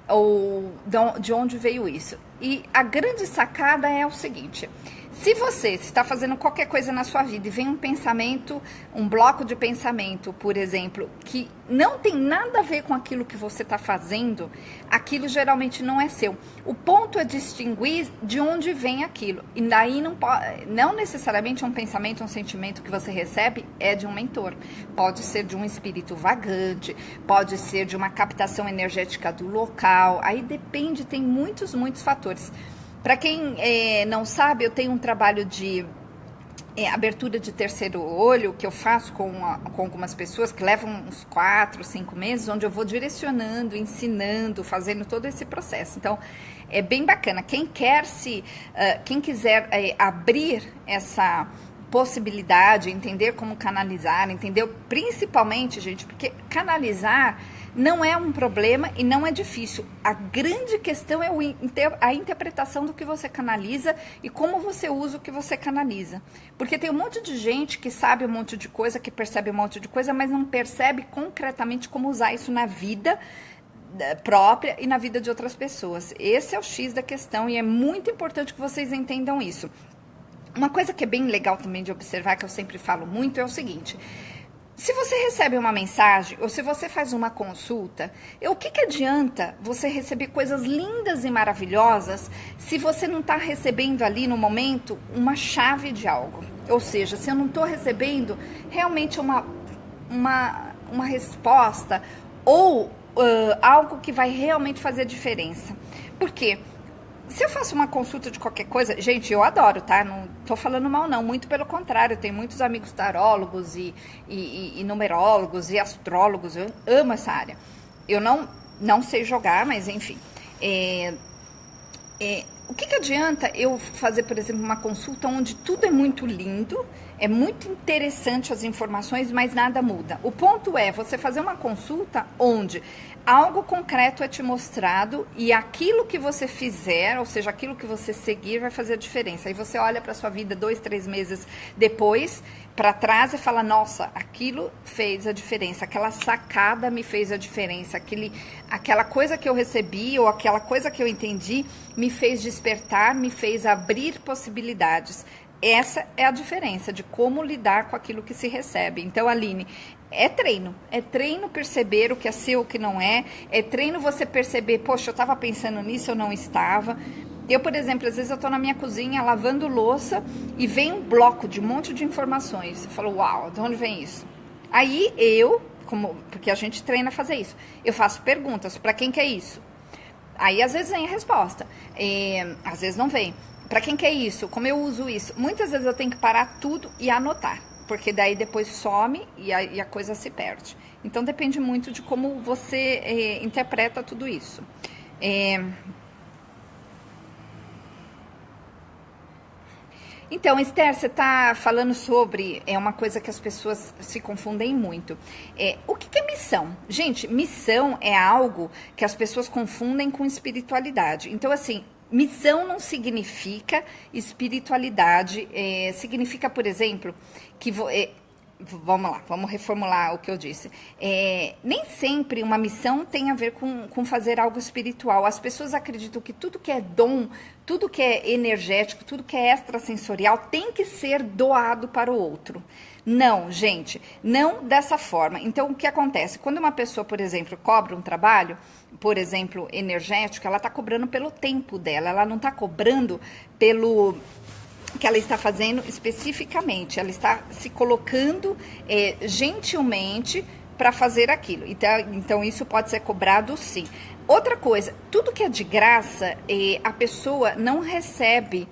A: ou de onde veio isso? E a grande sacada é o seguinte, se você está fazendo qualquer coisa na sua vida e vem um pensamento, um bloco de pensamento, por exemplo, que não tem nada a ver com aquilo que você está fazendo, aquilo geralmente não é seu. O ponto é distinguir de onde vem aquilo. E daí não necessariamente um pensamento, um sentimento que você recebe é de um mentor. Pode ser de um espírito vagante, pode ser de uma captação energética do local. Aí depende, tem muitos fatores. Para quem não sabe, eu tenho um trabalho de abertura de terceiro olho, que eu faço com algumas pessoas, que levam uns 4, 5 meses, onde eu vou direcionando, ensinando, fazendo todo esse processo. Então, é bem bacana. Quem quiser abrir essa possibilidade, entender como canalizar, entendeu? Principalmente, gente, porque canalizar não é um problema e não é difícil. A grande questão é a interpretação do que você canaliza e como você usa o que você canaliza. Porque tem um monte de gente que sabe um monte de coisa, que percebe um monte de coisa, mas não percebe concretamente como usar isso na vida própria e na vida de outras pessoas. Esse é o X da questão e é muito importante que vocês entendam isso. Uma coisa que é bem legal também de observar, que eu sempre falo muito, é o seguinte: se você recebe uma mensagem ou se você faz uma consulta, o que adianta você receber coisas lindas e maravilhosas se você não está recebendo ali no momento uma chave de algo? Ou seja, se eu não estou recebendo realmente uma resposta ou algo que vai realmente fazer diferença. Por quê? Se eu faço uma consulta de qualquer coisa, gente, eu adoro, tá? Não tô falando mal, não. Muito pelo contrário, eu tenho muitos amigos tarólogos e numerólogos e astrólogos. Eu amo essa área. Eu não sei jogar, mas enfim. O que adianta eu fazer, por exemplo, uma consulta onde tudo é muito lindo, é muito interessante as informações, mas nada muda? O ponto é você fazer uma consulta onde algo concreto é te mostrado e aquilo que você fizer, ou seja, aquilo que você seguir vai fazer a diferença. Aí você olha para sua vida 2, 3 meses depois, para trás e fala, nossa, aquilo fez a diferença, aquela sacada me fez a diferença, aquela coisa que eu recebi ou aquela coisa que eu entendi me fez despertar, me fez abrir possibilidades. Essa é a diferença de como lidar com aquilo que se recebe. Então, Aline, é treino perceber o que é seu, o que não é treino você perceber, poxa, eu estava pensando nisso, eu não estava. Eu, por exemplo, às vezes eu estou na minha cozinha lavando louça e vem um bloco de um monte de informações. Eu falo, uau, de onde vem isso? Aí eu porque a gente treina a fazer isso. Eu faço perguntas, para quem que é isso? Aí às vezes vem a resposta, às vezes não vem. Para quem que é isso? Como eu uso isso? Muitas vezes eu tenho que parar tudo e anotar, porque daí depois some e a coisa se perde. Então depende muito de como você interpreta tudo isso. Então, Esther, você está falando sobre uma coisa que as pessoas se confundem muito. O que é missão? Gente, missão é algo que as pessoas confundem com espiritualidade. Então, assim, missão não significa espiritualidade. Significa, por exemplo, que... vamos lá, vamos reformular o que eu disse. Nem sempre uma missão tem a ver com fazer algo espiritual. As pessoas acreditam que tudo que é dom, tudo que é energético, tudo que é extrasensorial tem que ser doado para o outro. Não, gente, não dessa forma. Então, o que acontece? Quando uma pessoa, por exemplo, cobra um trabalho, por exemplo, energético, ela está cobrando pelo tempo dela, ela não está cobrando pelo que ela está fazendo especificamente, ela está se colocando gentilmente para fazer aquilo. Então, isso pode ser cobrado sim. Outra coisa, tudo que é de graça, a pessoa não recebe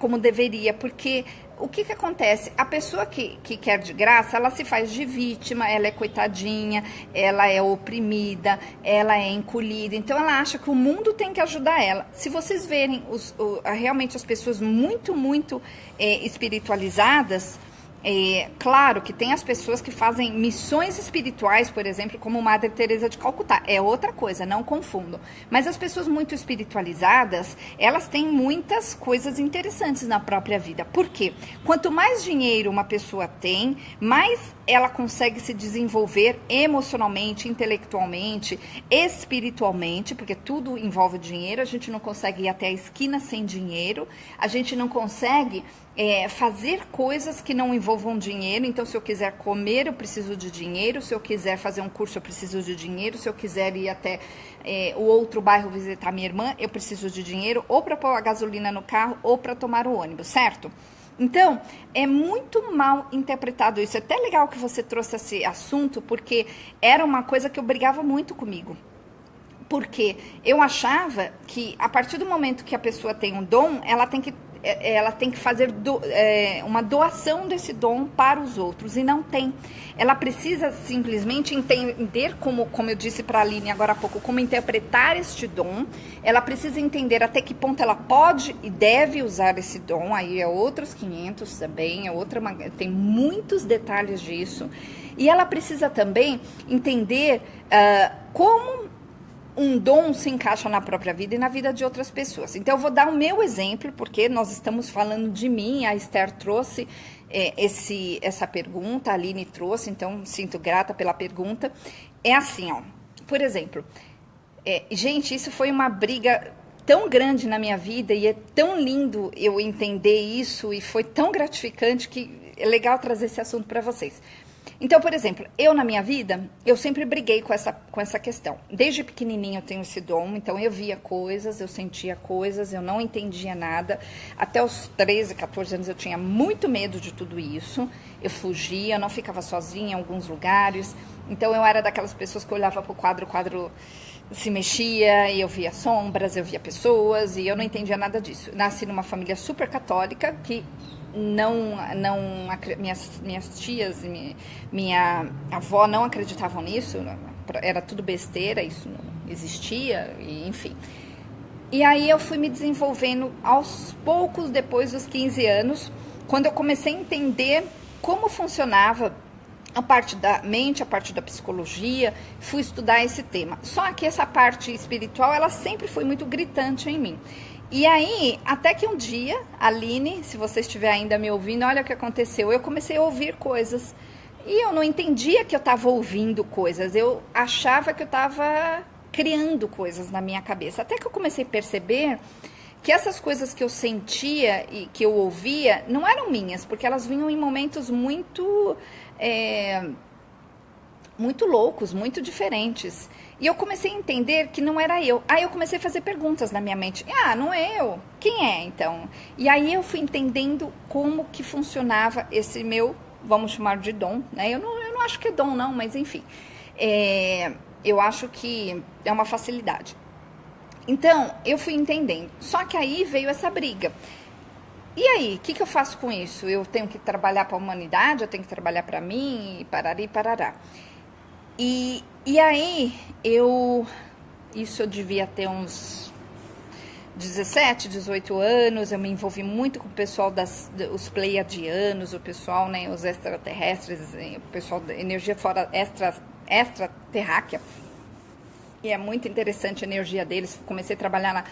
A: como deveria, porque o que acontece? A pessoa que quer de graça, ela se faz de vítima, ela é coitadinha, ela é oprimida, ela é encolhida, então ela acha que o mundo tem que ajudar ela. Se vocês verem realmente as pessoas muito espiritualizadas, claro que tem as pessoas que fazem missões espirituais, por exemplo, como Madre Teresa de Calcutá, é outra coisa, não confundam. Mas as pessoas muito espiritualizadas, elas têm muitas coisas interessantes na própria vida. Por quê? Quanto mais dinheiro uma pessoa tem, mais ela consegue se desenvolver emocionalmente, intelectualmente, espiritualmente, porque tudo envolve dinheiro, a gente não consegue ir até a esquina sem dinheiro, a gente não consegue fazer coisas que não envolvam dinheiro. Então, se eu quiser comer, eu preciso de dinheiro. Se eu quiser fazer um curso, eu preciso de dinheiro. Se eu quiser ir até o outro bairro visitar minha irmã, eu preciso de dinheiro, ou para pôr a gasolina no carro, ou para tomar o ônibus, certo? Então, é muito mal interpretado isso. É até legal que você trouxe esse assunto, porque era uma coisa que eu brigava muito comigo. Porque eu achava que, a partir do momento que a pessoa tem um dom, ela tem que fazer uma doação desse dom para os outros, e não tem. Ela precisa simplesmente entender, como eu disse para a Aline agora há pouco, como interpretar este dom. Ela precisa entender até que ponto ela pode e deve usar esse dom. Aí é outros 500 também, tem muitos detalhes disso. E ela precisa também entender como um dom se encaixa na própria vida e na vida de outras pessoas. Então, eu vou dar o meu exemplo, porque nós estamos falando de mim, a Esther trouxe essa pergunta, a Aline trouxe, então sinto grata pela pergunta. É assim, ó, por exemplo, gente, isso foi uma briga tão grande na minha vida e é tão lindo eu entender isso e foi tão gratificante que é legal trazer esse assunto para vocês. Então, por exemplo, eu na minha vida, eu sempre briguei com essa questão. Desde pequenininha eu tenho esse dom, então eu via coisas, eu sentia coisas, eu não entendia nada. Até os 13, 14 anos eu tinha muito medo de tudo isso. Eu fugia, eu não ficava sozinha em alguns lugares. Então eu era daquelas pessoas que olhava pro quadro, o quadro se mexia, e eu via sombras, eu via pessoas, e eu não entendia nada disso. Nasci numa família super católica, que minhas tias e minha avó não acreditavam nisso, era tudo besteira, isso não existia, e, enfim. E aí eu fui me desenvolvendo aos poucos, depois dos 15 anos, quando eu comecei a entender como funcionava a parte da mente, a parte da psicologia, fui estudar esse tema. Só que essa parte espiritual, ela sempre foi muito gritante em mim. E aí, até que um dia, Aline, se você estiver ainda me ouvindo, olha o que aconteceu. Eu comecei a ouvir coisas e eu não entendia que eu estava ouvindo coisas. Eu achava que eu estava criando coisas na minha cabeça. Até que eu comecei a perceber que essas coisas que eu sentia e que eu ouvia não eram minhas, porque elas vinham em momentos muito loucos, muito diferentes. E eu comecei a entender que não era eu. Aí eu comecei a fazer perguntas na minha mente. Não é eu? Quem é, então? E aí eu fui entendendo como que funcionava esse meu, vamos chamar de dom, né? Eu não acho que é dom não, mas enfim. Eu acho que é uma facilidade. Então, eu fui entendendo. Só que aí veio essa briga. E aí, o que eu faço com isso? Eu tenho que trabalhar para a humanidade, eu tenho que trabalhar para mim, parari, parará. E aí, isso eu devia ter uns 17, 18 anos, eu me envolvi muito com o pessoal os pleiadianos, o pessoal, né, os extraterrestres, o pessoal da energia fora extraterráquea. E é muito interessante a energia deles. Comecei a trabalhar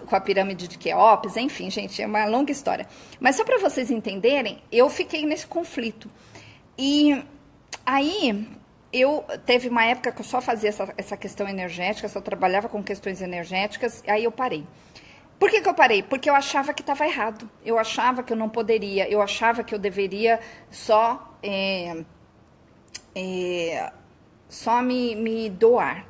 A: com a pirâmide de Quéops, enfim, gente, é uma longa história. Mas só para vocês entenderem, eu fiquei nesse conflito. E aí, teve uma época que eu só fazia essa questão energética, só trabalhava com questões energéticas, aí eu parei. Por que eu parei? Porque eu achava que estava errado. Eu achava que eu não poderia, eu achava que eu deveria só me doar.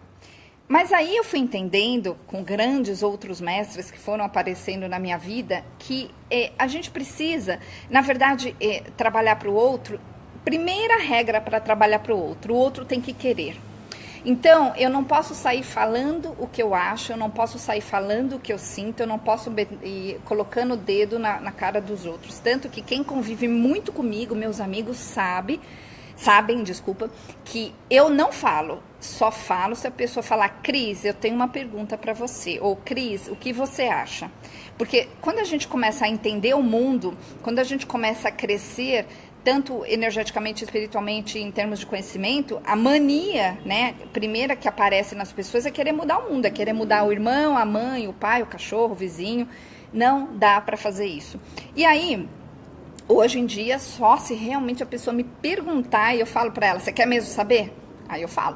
A: Mas aí eu fui entendendo, com grandes outros mestres que foram aparecendo na minha vida, que a gente precisa, na verdade, trabalhar para o outro. Primeira regra para trabalhar para o outro tem que querer. Então, eu não posso sair falando o que eu acho, eu não posso sair falando o que eu sinto, eu não posso ir colocando o dedo na cara dos outros. Tanto que quem convive muito comigo, meus amigos, sabem, que eu não falo, só falo se a pessoa falar, Cris, eu tenho uma pergunta para você, ou Cris, o que você acha? Porque quando a gente começa a entender o mundo, quando a gente começa a crescer, tanto energeticamente, espiritualmente, em termos de conhecimento, a mania, né, primeira que aparece nas pessoas é querer mudar o mundo, é querer mudar o irmão, a mãe, o pai, o cachorro, o vizinho. Não dá para fazer isso. E aí, hoje em dia, só se realmente a pessoa me perguntar e eu falo para ela, você quer mesmo saber? Aí eu falo.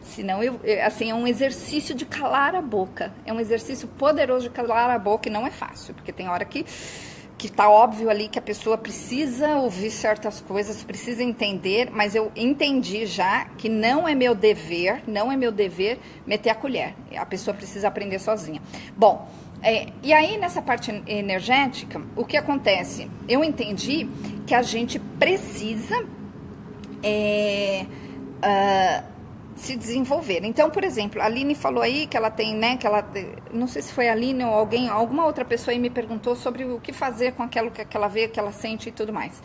A: Senão, assim, é um exercício de calar a boca. É um exercício poderoso de calar a boca e não é fácil, porque tem hora que tá óbvio ali que a pessoa precisa ouvir certas coisas, precisa entender, mas eu entendi já que não é meu dever meter a colher. A pessoa precisa aprender sozinha. Bom, e aí nessa parte energética, o que acontece? Eu entendi que a gente precisa se desenvolver. Então, por exemplo, a Aline falou aí que ela tem, né, não sei se foi a Aline ou alguma outra pessoa aí me perguntou sobre o que fazer com aquilo que ela vê, que ela sente e tudo mais.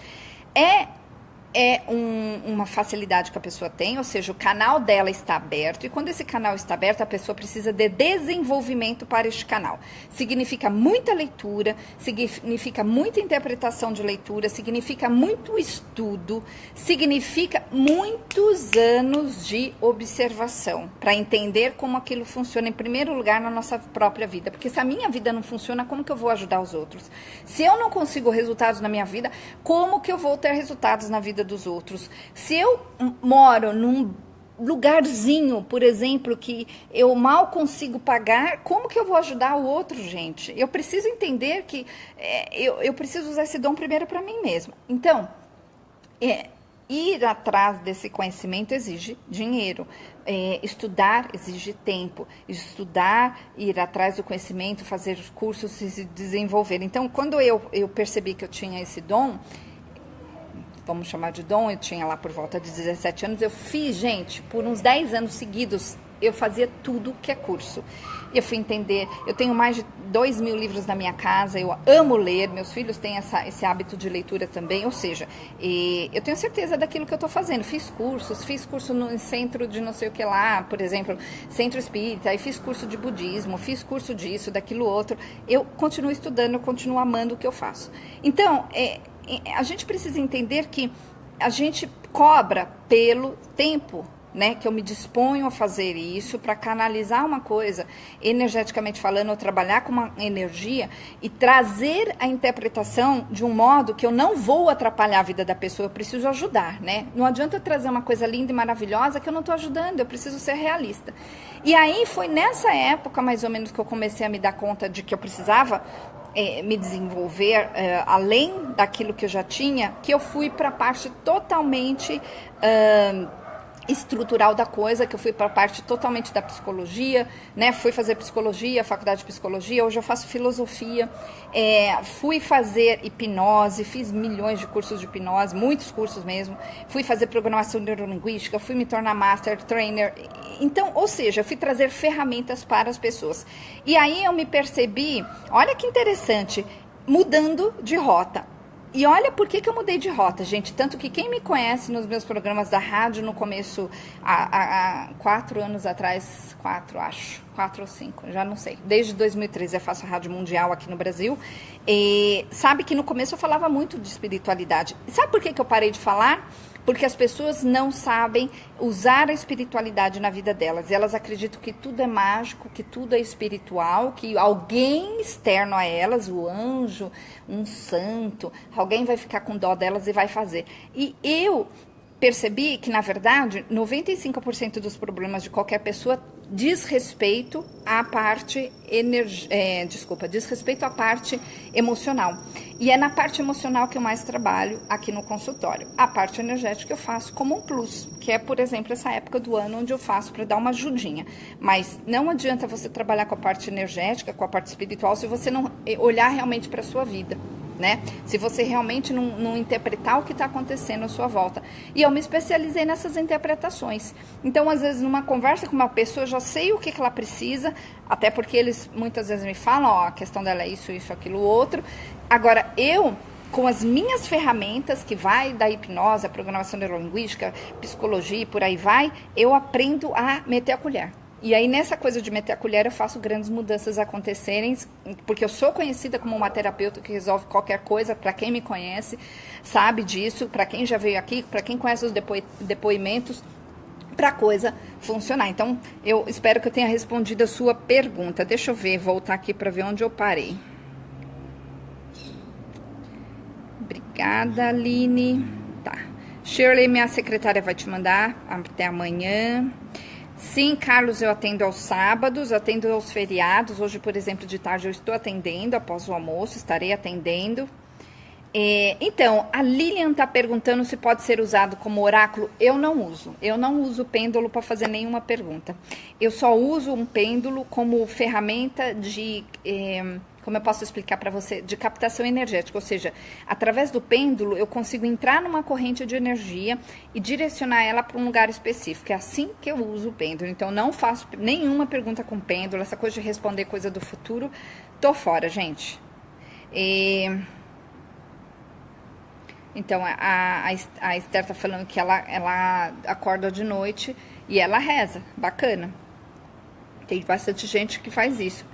A: Uma facilidade que a pessoa tem, ou seja, o canal dela está aberto, e quando esse canal está aberto, a pessoa precisa de desenvolvimento para este canal. Significa muita leitura, significa muita interpretação de leitura, significa muito estudo, significa muitos anos de observação, para entender como aquilo funciona, em primeiro lugar, na nossa própria vida. Porque se a minha vida não funciona, como que eu vou ajudar os outros? Se eu não consigo resultados na minha vida, como que eu vou ter resultados na vida dos outros? Se eu moro num lugarzinho, por exemplo, que eu mal consigo pagar, como que eu vou ajudar o outro, gente? Eu preciso entender que eu preciso usar esse dom primeiro para mim mesma. Então, ir atrás desse conhecimento exige dinheiro. Estudar exige tempo. Estudar, ir atrás do conhecimento, fazer cursos, se desenvolver. Então, quando eu percebi que eu tinha esse dom, vamos chamar de dom, eu tinha lá por volta de 17 anos, eu fiz, gente, por uns 10 anos seguidos, eu fazia tudo que é curso. Eu fui entender, eu tenho mais de 2.000 livros na minha casa, eu amo ler, meus filhos têm esse hábito de leitura também, ou seja, eu tenho certeza daquilo que eu estou fazendo. Fiz curso no centro de não sei o que lá, por exemplo, centro espírita, aí fiz curso de budismo, fiz curso disso, daquilo outro. Eu continuo estudando, eu continuo amando o que eu faço. Então, a gente precisa entender que a gente cobra pelo tempo, né, que eu me disponho a fazer isso para canalizar uma coisa, energeticamente falando, ou trabalhar com uma energia e trazer a interpretação de um modo que eu não vou atrapalhar a vida da pessoa, eu preciso ajudar, né? Não adianta eu trazer uma coisa linda e maravilhosa que eu não estou ajudando, eu preciso ser realista. E aí foi nessa época, mais ou menos, que eu comecei a me dar conta de que eu precisava me desenvolver além daquilo que eu já tinha, que eu fui para a parte totalmente estrutural da coisa, que eu fui para a parte totalmente da psicologia, né? Fui fazer psicologia, faculdade de psicologia, hoje eu faço filosofia, fui fazer hipnose, fiz milhões de cursos de hipnose, muitos cursos mesmo, fui fazer programação neurolinguística, fui me tornar master trainer, então, ou seja, eu fui trazer ferramentas para as pessoas. E aí eu me percebi, olha que interessante, mudando de rota. E olha por que eu mudei de rota, gente. Tanto que quem me conhece nos meus programas da rádio no começo, há 4 anos atrás, 4 ou 5, já não sei. Desde 2013 eu faço a Rádio Mundial aqui no Brasil. E sabe que no começo eu falava muito de espiritualidade. E sabe por que eu parei de falar? Porque as pessoas não sabem usar a espiritualidade na vida delas. Elas acreditam que tudo é mágico, que tudo é espiritual, que alguém externo a elas, o anjo, um santo, alguém vai ficar com dó delas e vai fazer. E eu percebi que, na verdade, 95% dos problemas de qualquer pessoa diz respeito à parte diz respeito à parte emocional. E é na parte emocional que eu mais trabalho aqui no consultório. A parte energética eu faço como um plus, que é, por exemplo, essa época do ano onde eu faço para dar uma ajudinha. Mas não adianta você trabalhar com a parte energética, com a parte espiritual, se você não olhar realmente para a sua vida. Né? Se você realmente não interpretar o que está acontecendo à sua volta. E eu me especializei nessas interpretações. Então, às vezes, numa conversa com uma pessoa, eu já sei o que ela precisa, até porque eles muitas vezes me falam, ó, a questão dela é isso, aquilo, outro. Agora, eu, com as minhas ferramentas, que vai da hipnose, a programação neurolinguística, psicologia e por aí vai, eu aprendo a meter a colher. E aí, nessa coisa de meter a colher, eu faço grandes mudanças acontecerem, porque eu sou conhecida como uma terapeuta que resolve qualquer coisa. Para quem me conhece, sabe disso. Para quem já veio aqui, para quem conhece os depoimentos, para a coisa funcionar. Então, eu espero que eu tenha respondido a sua pergunta. Deixa eu ver, voltar aqui para ver onde eu parei. Obrigada, Aline. Tá. Shirley, minha secretária, vai te mandar. Até amanhã. Sim, Carlos, eu atendo aos sábados, atendo aos feriados. Hoje, por exemplo, de tarde eu estou atendendo, após o almoço, estarei atendendo. Então, a Lilian está perguntando se pode ser usado como oráculo. Eu não uso o pêndulo para fazer nenhuma pergunta. Eu só uso um pêndulo como ferramenta de... como eu posso explicar para você, de captação energética, ou seja, através do pêndulo eu consigo entrar numa corrente de energia e direcionar ela para um lugar específico. É assim que eu uso o pêndulo. Então, não faço nenhuma pergunta com pêndulo, essa coisa de responder coisa do futuro, tô fora, gente. Então, a Esther tá falando que ela acorda de noite e ela reza, bacana. Tem bastante gente que faz isso.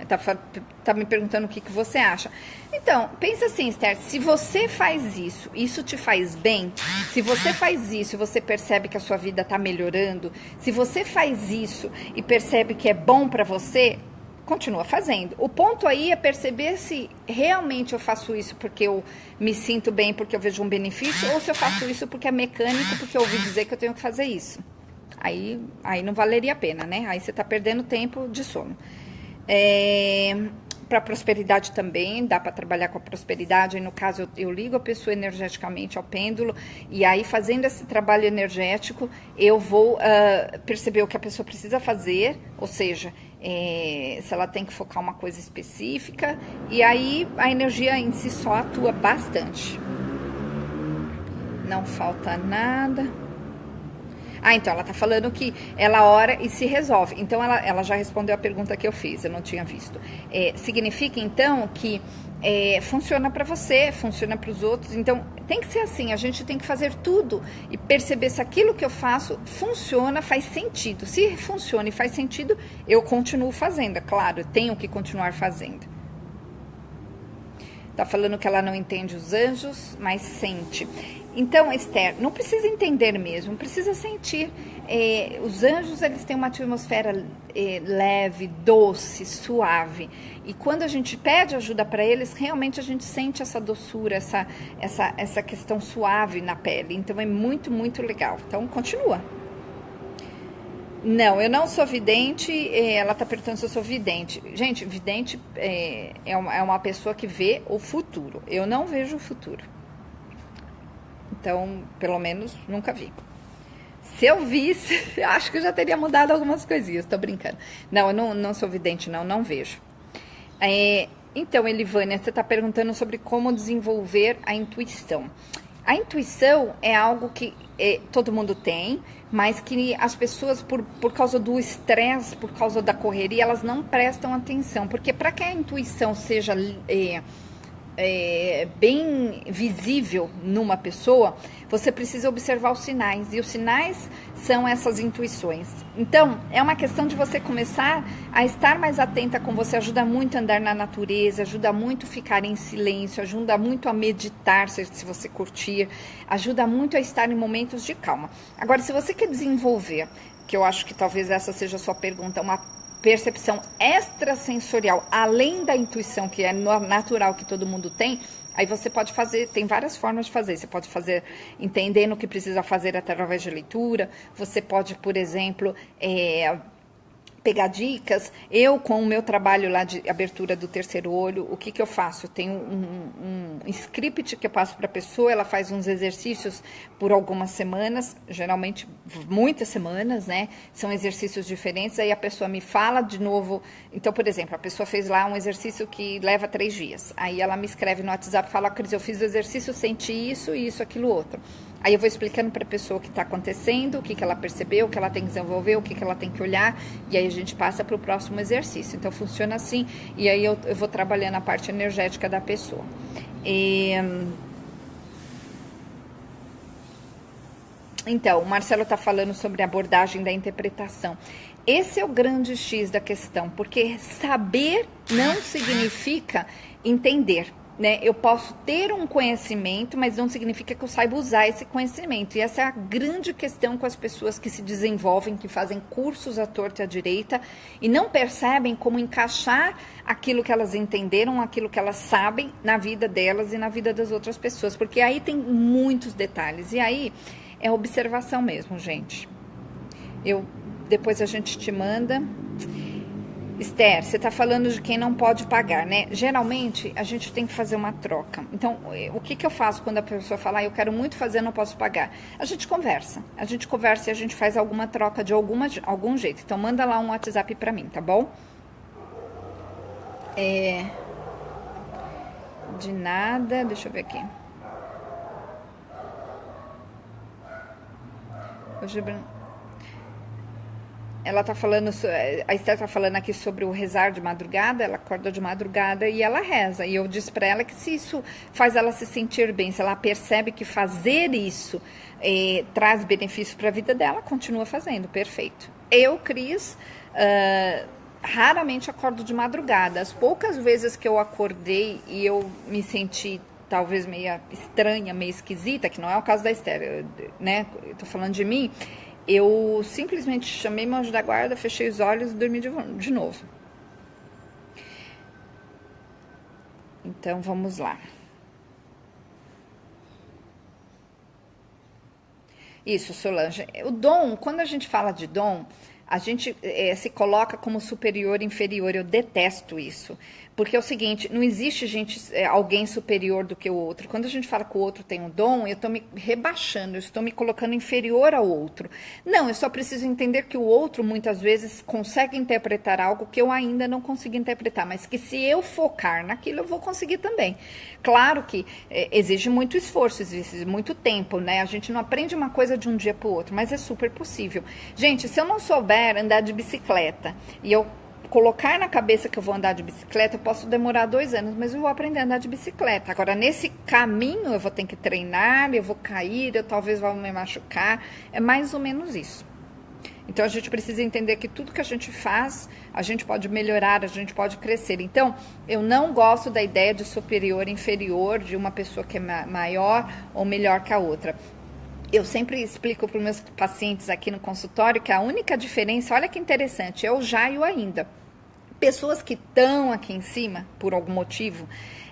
A: Tá me perguntando o que você acha. Então, pensa assim, Esther, se você faz isso, isso te faz bem? Se você faz isso e você percebe que a sua vida tá melhorando, se você faz isso e percebe que é bom pra você, continua fazendo. O ponto aí é perceber se realmente eu faço isso porque eu me sinto bem, porque eu vejo um benefício, ou se eu faço isso porque é mecânico, porque eu ouvi dizer que eu tenho que fazer isso. Aí não valeria a pena, né? Aí você tá perdendo tempo de sono. Para prosperidade também, dá para trabalhar com a prosperidade. No caso, eu ligo a pessoa energeticamente ao pêndulo, e aí, fazendo esse trabalho energético, eu vou perceber o que a pessoa precisa fazer, ou seja, se ela tem que focar uma coisa específica, e aí a energia em si só atua bastante. Não falta nada. Então, ela tá falando que ela ora e se resolve. Então, ela já respondeu a pergunta que eu fiz, eu não tinha visto. Significa, então, que funciona para você, funciona para os outros. Então, tem que ser assim, a gente tem que fazer tudo e perceber se aquilo que eu faço funciona, faz sentido. Se funciona e faz sentido, eu continuo fazendo, é claro, eu tenho que continuar fazendo. Tá falando que ela não entende os anjos, mas sente. Então, Esther, não precisa entender mesmo, precisa sentir. Os anjos, eles têm uma atmosfera leve, doce, suave. E quando a gente pede ajuda para eles, realmente a gente sente essa doçura, essa questão suave na pele. Então, é muito, muito legal. Então, continua. Não, eu não sou vidente. Ela tá perguntando se eu sou vidente. Gente, vidente é uma pessoa que vê o futuro. Eu não vejo o futuro. Então, pelo menos, nunca vi. se eu visse, eu acho que eu já teria mudado algumas coisinhas, tô brincando. Não, eu não sou vidente, não vejo. Então, Elivânia, você está perguntando sobre como desenvolver a intuição. A intuição é algo que todo mundo tem, mas que as pessoas, por causa do estresse, por causa da correria, elas não prestam atenção. Porque para que a intuição seja bem visível numa pessoa, você precisa observar os sinais, e os sinais são essas intuições. Então, é uma questão de você começar a estar mais atenta com você. Ajuda muito a andar na natureza, ajuda muito a ficar em silêncio, ajuda muito a meditar, se você curtir, ajuda muito a estar em momentos de calma. Agora, se você quer desenvolver, que eu acho que talvez essa seja a sua pergunta, uma percepção extrasensorial, além da intuição, que é natural, que todo mundo tem, aí você pode fazer, tem várias formas de fazer. Você pode fazer entendendo o que precisa fazer através de leitura. Você pode, por exemplo, pegar dicas. Eu, com o meu trabalho lá de abertura do terceiro olho, o que eu faço? Eu tenho um script que eu passo para a pessoa, ela faz uns exercícios por algumas semanas, geralmente muitas semanas, né? São exercícios diferentes, aí a pessoa me fala de novo. Então, por exemplo, a pessoa fez lá um exercício que leva 3 dias. Aí ela me escreve no WhatsApp e fala: Cris, eu fiz o exercício, senti isso, aquilo, outro. Aí eu vou explicando para a pessoa o que está acontecendo, o que ela percebeu, o que ela tem que desenvolver, o que ela tem que olhar, e aí a gente passa para o próximo exercício. Então, funciona assim, e aí eu vou trabalhando a parte energética da pessoa. Então, o Marcelo está falando sobre a abordagem da interpretação. Esse é o grande X da questão, porque saber não significa entender. Né? Eu posso ter um conhecimento, mas não significa que eu saiba usar esse conhecimento. E essa é a grande questão com as pessoas que se desenvolvem, que fazem cursos à torta e à direita e não percebem como encaixar aquilo que elas entenderam, aquilo que elas sabem na vida delas e na vida das outras pessoas. Porque aí tem muitos detalhes. E aí é observação mesmo, gente. Depois a gente te manda. Esther, você está falando de quem não pode pagar, né? Geralmente, a gente tem que fazer uma troca. Então, o que eu faço quando a pessoa fala: eu quero muito fazer, não posso pagar? A gente conversa e a gente faz alguma troca de algum jeito. Então, manda lá um WhatsApp para mim, tá bom? De nada, deixa eu ver aqui. Ela tá falando, a Esther tá falando aqui sobre o rezar de madrugada. Ela acorda de madrugada e ela reza. E eu disse para ela que se isso faz ela se sentir bem, se ela percebe que fazer isso traz benefício para a vida dela, continua fazendo, perfeito. Eu, Cris, raramente acordo de madrugada. As poucas vezes que eu acordei e eu me senti talvez meio estranha, meio esquisita, que não é o caso da Esther, né? Eu tô falando de mim. Eu simplesmente chamei meu anjo da guarda, fechei os olhos e dormi de novo. Então, vamos lá. Isso, Solange. O dom, quando a gente fala de dom, a gente se coloca como superior e inferior. Eu detesto isso. Porque é o seguinte, não existe alguém superior do que o outro. Quando a gente fala que o outro tem um dom, eu estou me rebaixando, eu estou me colocando inferior ao outro. Não, eu só preciso entender que o outro, muitas vezes, consegue interpretar algo que eu ainda não consigo interpretar. Mas que se eu focar naquilo, eu vou conseguir também. Claro que exige muito esforço, exige muito tempo, né? A gente não aprende uma coisa de um dia para o outro, mas é super possível. Gente, se eu não souber andar de bicicleta e eu colocar na cabeça que eu vou andar de bicicleta, eu posso demorar 2 anos, mas eu vou aprender a andar de bicicleta. Agora, nesse caminho, eu vou ter que treinar, eu vou cair, eu talvez vá me machucar. É mais ou menos isso. Então, a gente precisa entender que tudo que a gente faz, a gente pode melhorar, a gente pode crescer. Então, eu não gosto da ideia de superior e inferior, de uma pessoa que é maior ou melhor que a outra. Eu sempre explico para os meus pacientes aqui no consultório que a única diferença, olha que interessante, é o já e o ainda. Pessoas que estão aqui em cima, por algum motivo,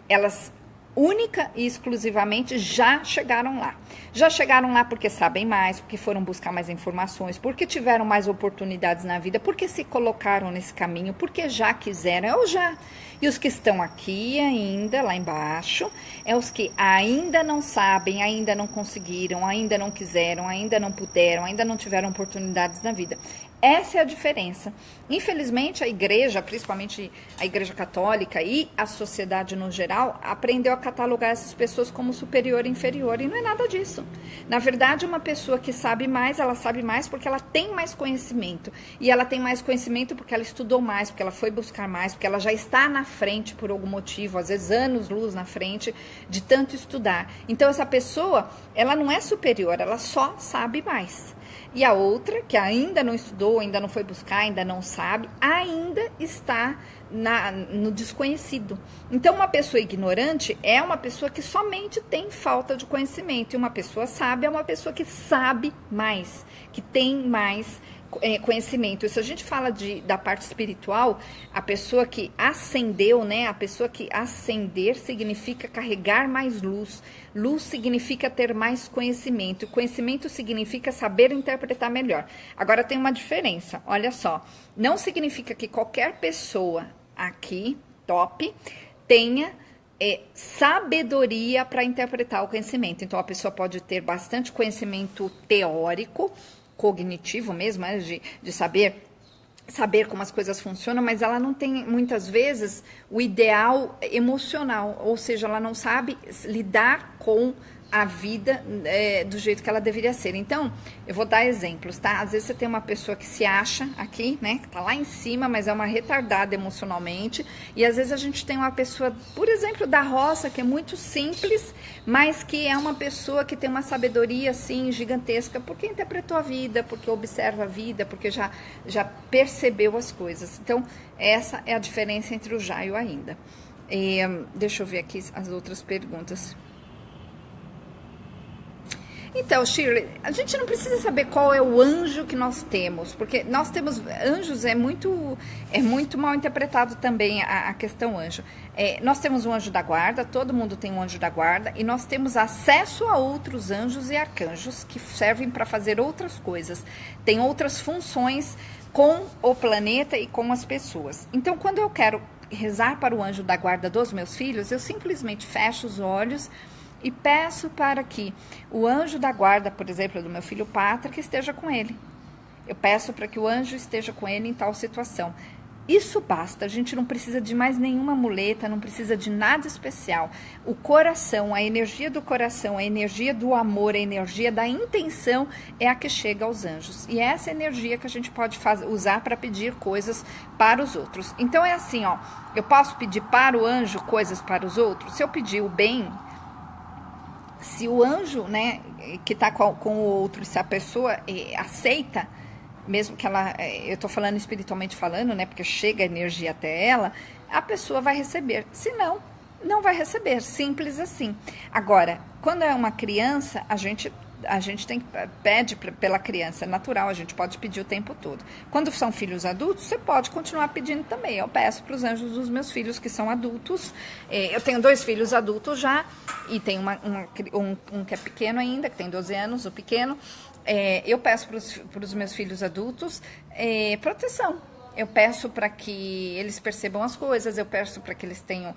A: elas única e exclusivamente já chegaram lá. Já chegaram lá porque sabem mais, porque foram buscar mais informações, porque tiveram mais oportunidades na vida, porque se colocaram nesse caminho, porque já quiseram, é o já. E os que estão aqui ainda, lá embaixo, é os que ainda não sabem, ainda não conseguiram, ainda não quiseram, ainda não puderam, ainda não tiveram oportunidades na vida. Essa é a diferença. Infelizmente, a igreja, principalmente a igreja católica e a sociedade no geral, aprendeu a catalogar essas pessoas como superior e inferior, e não é nada disso. Na verdade, uma pessoa que sabe mais, ela sabe mais porque ela tem mais conhecimento. E ela tem mais conhecimento porque ela estudou mais, porque ela foi buscar mais, porque ela já está na frente por algum motivo, às vezes anos-luz na frente, de tanto estudar. Então, essa pessoa, ela não é superior, ela só sabe mais. E a outra, que ainda não estudou, ainda não foi buscar, ainda não sabe, ainda está no desconhecido. Então, uma pessoa ignorante é uma pessoa que somente tem falta de conhecimento. E uma pessoa sábia é uma pessoa que sabe mais, que tem mais conhecimento. E se a gente fala da parte espiritual, a pessoa que ascendeu, né? A pessoa que ascender significa carregar mais luz. Luz significa ter mais conhecimento. Conhecimento significa saber interpretar melhor. Agora tem uma diferença, olha só. Não significa que qualquer pessoa aqui, top, tenha sabedoria para interpretar o conhecimento. Então, a pessoa pode ter bastante conhecimento teórico, cognitivo mesmo, de saber como as coisas funcionam, mas ela não tem, muitas vezes, o ideal emocional, ou seja, ela não sabe lidar com a vida do jeito que ela deveria ser. Então, eu vou dar exemplos, tá? Às vezes você tem uma pessoa que se acha aqui, né? Que tá lá em cima, mas é uma retardada emocionalmente. E às vezes a gente tem uma pessoa, por exemplo, da roça, que é muito simples, mas que é uma pessoa que tem uma sabedoria, assim, gigantesca, porque interpretou a vida, porque observa a vida, porque já percebeu as coisas. Então, essa é a diferença entre o já e o ainda. Deixa eu ver aqui as outras perguntas. Então, Shirley, a gente não precisa saber qual é o anjo que nós temos, porque nós temos anjos, é muito mal interpretado também a questão anjo. Nós temos um anjo da guarda, todo mundo tem um anjo da guarda, e nós temos acesso a outros anjos e arcanjos que servem para fazer outras coisas, tem outras funções com o planeta e com as pessoas. Então, quando eu quero rezar para o anjo da guarda dos meus filhos, eu simplesmente fecho os olhos e peço para que o anjo da guarda, por exemplo, do meu filho Patrick, esteja com ele. Eu peço para que o anjo esteja com ele em tal situação. Isso basta, a gente não precisa de mais nenhuma muleta, não precisa de nada especial. O coração, a energia do coração, a energia do amor, a energia da intenção é a que chega aos anjos. E é essa energia que a gente pode usar para pedir coisas para os outros. Então é assim, ó, eu posso pedir para o anjo coisas para os outros. Se eu pedir o bem, se o anjo, né, que está com o outro, se a pessoa aceita, mesmo que ela, eu tô falando espiritualmente falando, né, porque chega a energia até ela, a pessoa vai receber. Se não, não vai receber, simples assim. Agora, quando é uma criança, a gente pede pela criança, é natural, a gente pode pedir o tempo todo. Quando são filhos adultos, você pode continuar pedindo também. Eu peço para os anjos dos meus filhos que são adultos. Eu tenho 2 filhos adultos já, e tem um que é pequeno ainda, que tem 12 anos, o pequeno. Eu peço para os meus filhos adultos proteção. Eu peço para que eles percebam as coisas, eu peço para que eles tenham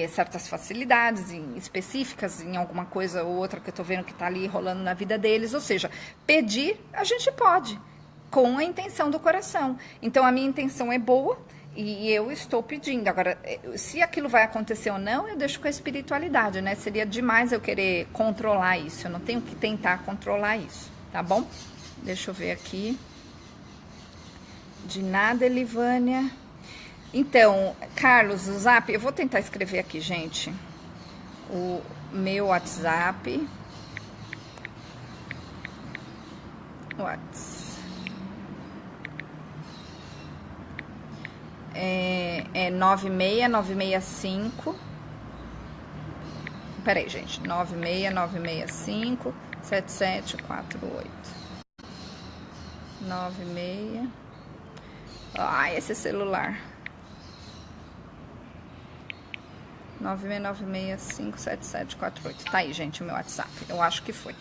A: certas facilidades específicas em alguma coisa ou outra que eu estou vendo que está ali rolando na vida deles. Ou seja, pedir a gente pode, com a intenção do coração. Então, a minha intenção é boa e eu estou pedindo. Agora, se aquilo vai acontecer ou não, eu deixo com a espiritualidade, né? Seria demais eu querer controlar isso, eu não tenho que tentar controlar isso, tá bom? Deixa eu ver aqui. De nada, Elivânia. Então, Carlos, o Zap, eu vou tentar escrever aqui, gente, o meu WhatsApp. É 96965. Peraí, gente. 96965 7748. 96. Ai, esse celular. 969657748. Tá aí, gente, o meu WhatsApp. Eu acho que foi.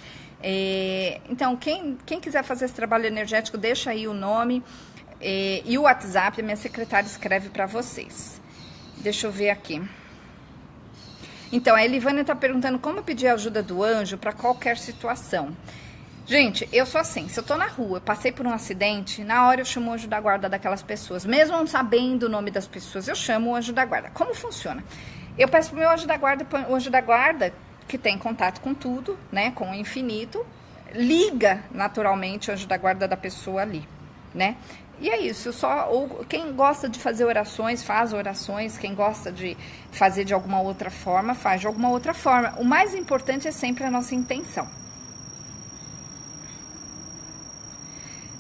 A: Então, quem quiser fazer esse trabalho energético, deixa aí o nome e o WhatsApp. A minha secretária escreve para vocês. Deixa eu ver aqui. Então, a Elivânia tá perguntando como pedir ajuda do anjo para qualquer situação. Gente, eu sou assim, se eu tô na rua, passei por um acidente, na hora eu chamo o anjo da guarda daquelas pessoas. Mesmo não sabendo o nome das pessoas, eu chamo o anjo da guarda. Como funciona? Eu peço pro meu anjo da guarda, o anjo da guarda, que tem contato com tudo, né, com o infinito, liga naturalmente o anjo da guarda da pessoa ali, né? E é isso, quem gosta de fazer orações, faz orações, quem gosta de fazer de alguma outra forma, faz de alguma outra forma. O mais importante é sempre a nossa intenção.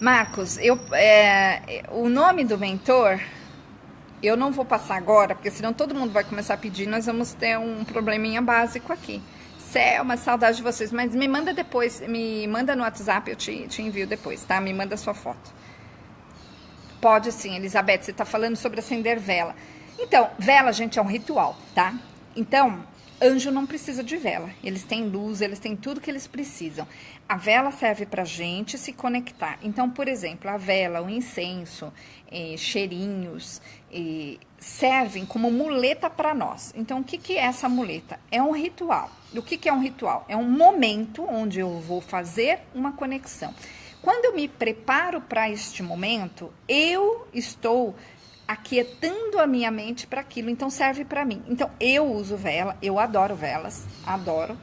A: Marcos, o nome do mentor, eu não vou passar agora, porque senão todo mundo vai começar a pedir, nós vamos ter um probleminha básico aqui. Selma, saudade de vocês, mas me manda depois, me manda no WhatsApp, eu te envio depois, tá? Me manda sua foto. Pode sim, Elizabeth, você tá falando sobre acender vela. Então, vela, gente, é um ritual, tá? Então, anjo não precisa de vela, eles têm luz, eles têm tudo que eles precisam. A vela serve pra gente se conectar. Então, por exemplo, a vela, o incenso, cheirinhos, servem como muleta para nós. Então, o que é essa muleta? É um ritual. O que é um ritual? É um momento onde eu vou fazer uma conexão. Quando eu me preparo para este momento, eu estou aquietando a minha mente para aquilo, então serve para mim. Então, eu uso vela, eu adoro velas, adoro.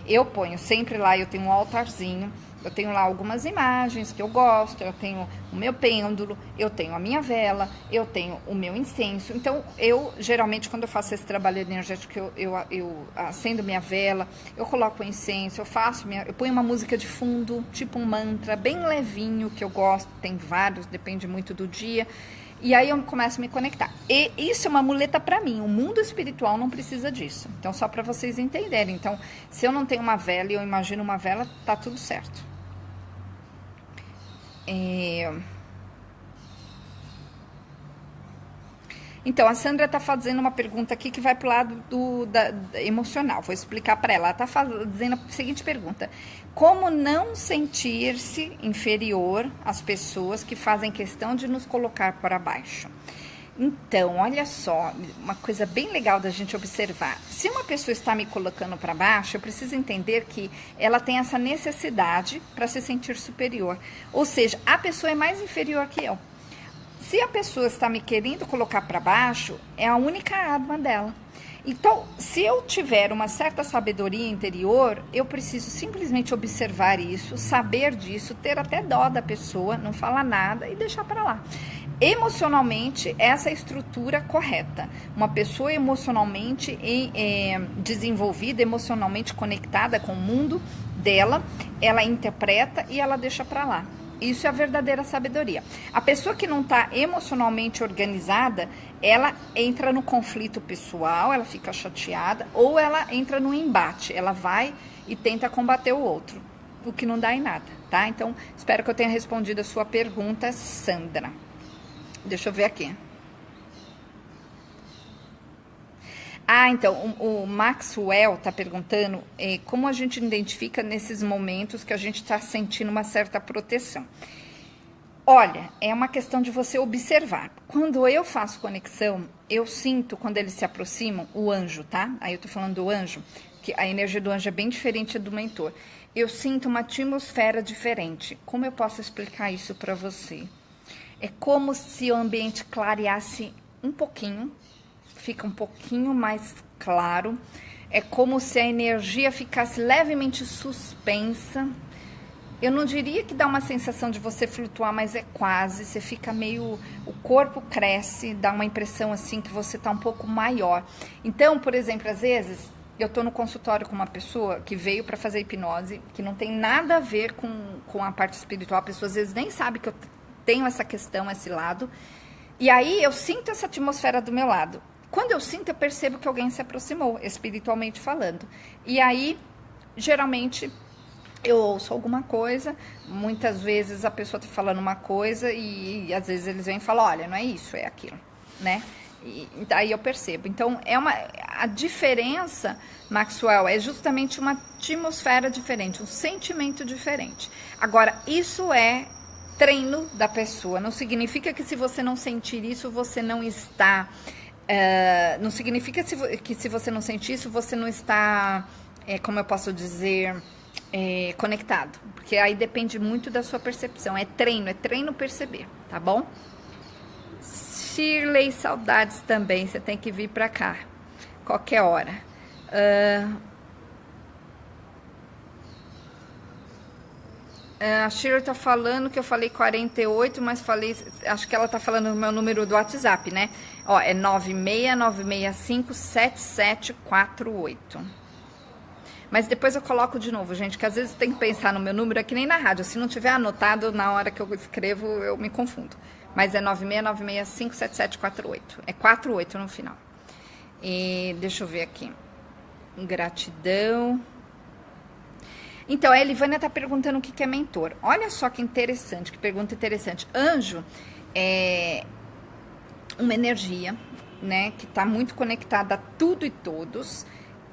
A: Eu ponho sempre lá, eu tenho um altarzinho, eu tenho lá algumas imagens que eu gosto, eu tenho o meu pêndulo, eu tenho a minha vela, eu tenho o meu incenso. Então, eu, geralmente, quando eu faço esse trabalho energético, eu acendo minha vela, eu coloco o incenso, eu ponho uma música de fundo, tipo um mantra, bem levinho, que eu gosto, tem vários, depende muito do dia. E aí eu começo a me conectar. E isso é uma muleta para mim. O mundo espiritual não precisa disso. Então, só para vocês entenderem. Então, se eu não tenho uma vela e eu imagino uma vela, tá tudo certo. Então, a Sandra tá fazendo uma pergunta aqui que vai pro lado emocional. Vou explicar para ela. Ela tá fazendo a seguinte pergunta: como não sentir-se inferior às pessoas que fazem questão de nos colocar para baixo? Então, olha só, uma coisa bem legal da gente observar. Se uma pessoa está me colocando para baixo, eu preciso entender que ela tem essa necessidade para se sentir superior. Ou seja, a pessoa é mais inferior que eu. Se a pessoa está me querendo colocar para baixo, é a única arma dela. Então, se eu tiver uma certa sabedoria interior, eu preciso simplesmente observar isso, saber disso, ter até dó da pessoa, não falar nada e deixar para lá. Emocionalmente, essa é a estrutura correta. Uma pessoa emocionalmente desenvolvida, emocionalmente conectada com o mundo dela, ela interpreta e ela deixa para lá. Isso é a verdadeira sabedoria. A pessoa que não está emocionalmente organizada, ela entra no conflito pessoal, ela fica chateada, ou ela entra no embate, ela vai e tenta combater o outro, o que não dá em nada, tá? Então, espero que eu tenha respondido a sua pergunta, Sandra. Deixa eu ver aqui. Então, o Maxwell está perguntando como a gente identifica nesses momentos que a gente está sentindo uma certa proteção. Olha, é uma questão de você observar. Quando eu faço conexão, eu sinto, quando eles se aproximam, o anjo, tá? Aí eu tô falando do anjo, que a energia do anjo é bem diferente do mentor. Eu sinto uma atmosfera diferente. Como eu posso explicar isso para você? É como se o ambiente clareasse um pouquinho, fica um pouquinho mais claro. É como se a energia ficasse levemente suspensa. Eu não diria que dá uma sensação de você flutuar, mas é quase. Você fica meio... O corpo cresce, dá uma impressão assim que você tá um pouco maior. Então, por exemplo, às vezes, eu tô no consultório com uma pessoa que veio para fazer hipnose, que não tem nada a ver com a parte espiritual. A pessoa às vezes nem sabe que eu tenho essa questão, esse lado. E aí eu sinto essa atmosfera do meu lado. Quando eu sinto, eu percebo que alguém se aproximou, espiritualmente falando. E aí, geralmente, eu ouço alguma coisa. Muitas vezes a pessoa está falando uma coisa e às vezes eles vêm e falam, olha, não é isso, é aquilo, né? E daí eu percebo. Então, a diferença, Maxwell, é justamente uma atmosfera diferente, um sentimento diferente. Agora, isso é treino da pessoa. Não significa que se você não sentir isso, você não está... não significa que se você não sentir isso, você não está, como eu posso dizer, conectado. Porque aí depende muito da sua percepção. É treino perceber, tá bom? Shirley, saudades também. Você tem que vir pra cá, qualquer hora. A Shirley tá falando que eu falei 48, mas falei, acho que ela tá falando o meu número do WhatsApp, né? Ó, é 969657748. Mas depois eu coloco de novo, gente, que às vezes tem que pensar no meu número, é que nem na rádio. Se não tiver anotado, na hora que eu escrevo, eu me confundo. Mas é 969657748. É 48 no final. E deixa eu ver aqui. Gratidão. Então, a Elivânia tá perguntando o que é mentor. Olha só que interessante, que pergunta interessante. Anjo é uma energia, né, que tá muito conectada a tudo e todos.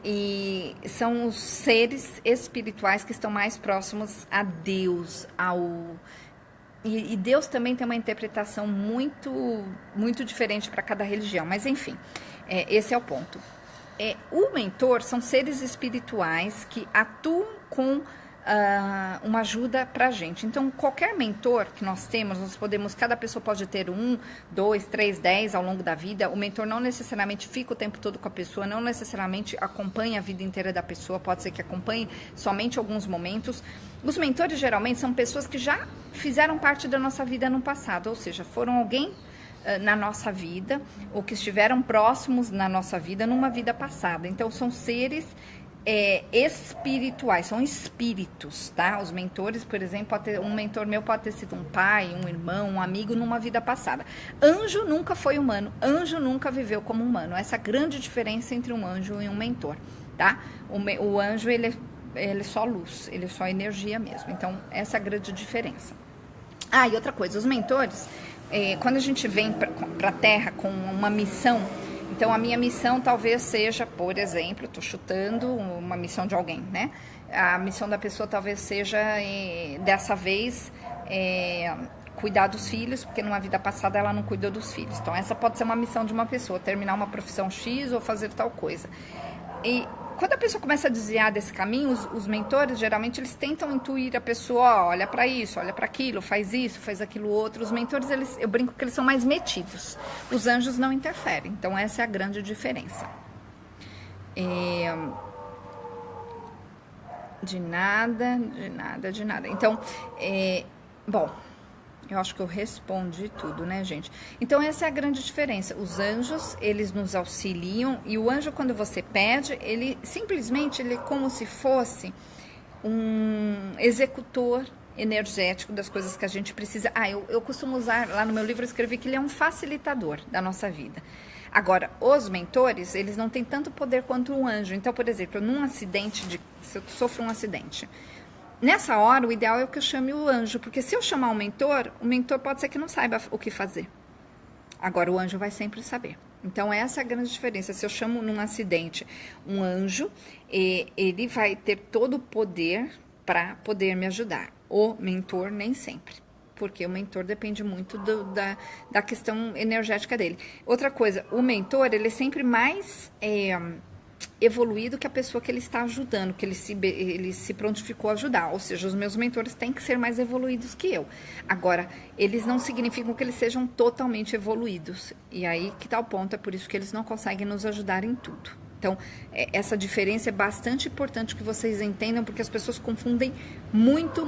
A: E são os seres espirituais que estão mais próximos a Deus, E Deus também tem uma interpretação muito diferente para cada religião. Mas, enfim, esse é o ponto. O mentor são seres espirituais que atuam com uma ajuda pra gente. Então, qualquer mentor que nós temos, cada pessoa pode ter 1, 2, 3, 10 ao longo da vida. O mentor não necessariamente fica o tempo todo com a pessoa, não necessariamente acompanha a vida inteira da pessoa, pode ser que acompanhe somente alguns momentos. Os mentores, geralmente, são pessoas que já fizeram parte da nossa vida no passado, ou seja, foram alguém na nossa vida, ou que estiveram próximos na nossa vida, numa vida passada. Então, são seres espirituais, são espíritos, tá? Os mentores, por exemplo, um mentor meu pode ter sido um pai, um irmão, um amigo numa vida passada. Anjo nunca foi humano, anjo nunca viveu como humano. Essa é a grande diferença entre um anjo e um mentor, tá? O anjo, ele é só luz, ele é só energia mesmo. Então, essa é a grande diferença. E outra coisa, os mentores, quando a gente vem para a Terra com uma missão, então a minha missão talvez seja, por exemplo, estou chutando uma missão de alguém, né? A missão da pessoa talvez seja, dessa vez, cuidar dos filhos, porque numa vida passada ela não cuidou dos filhos. Então essa pode ser uma missão de uma pessoa, terminar uma profissão X ou fazer tal coisa. E quando a pessoa começa a desviar desse caminho, os mentores, geralmente, eles tentam intuir a pessoa, olha para isso, olha para aquilo, faz isso, faz aquilo outro. Os mentores, eu brinco que eles são mais metidos. Os anjos não interferem. Então, essa é a grande diferença. De nada. Então, bom... Eu acho que eu respondi tudo, né, gente? Então, essa é a grande diferença. Os anjos, eles nos auxiliam. E o anjo, quando você pede, ele simplesmente, ele é como se fosse um executor energético das coisas que a gente precisa. Eu costumo usar, lá no meu livro eu escrevi que ele é um facilitador da nossa vida. Agora, os mentores, eles não têm tanto poder quanto um anjo. Então, por exemplo, se eu sofro um acidente... Nessa hora, o ideal é que eu chame o anjo, porque se eu chamar o mentor pode ser que não saiba o que fazer. Agora, o anjo vai sempre saber. Então, essa é a grande diferença. Se eu chamo num acidente um anjo, ele vai ter todo o poder para poder me ajudar. O mentor, nem sempre. Porque o mentor depende muito da questão energética dele. Outra coisa, o mentor, ele é sempre mais... evoluído que a pessoa que ele está ajudando, que ele se prontificou a ajudar. Ou seja, os meus mentores têm que ser mais evoluídos que eu. Agora, eles não significam que eles sejam totalmente evoluídos. E aí que tá o ponto, é por isso que eles não conseguem nos ajudar em tudo. Então, essa diferença é bastante importante que vocês entendam, porque as pessoas confundem muito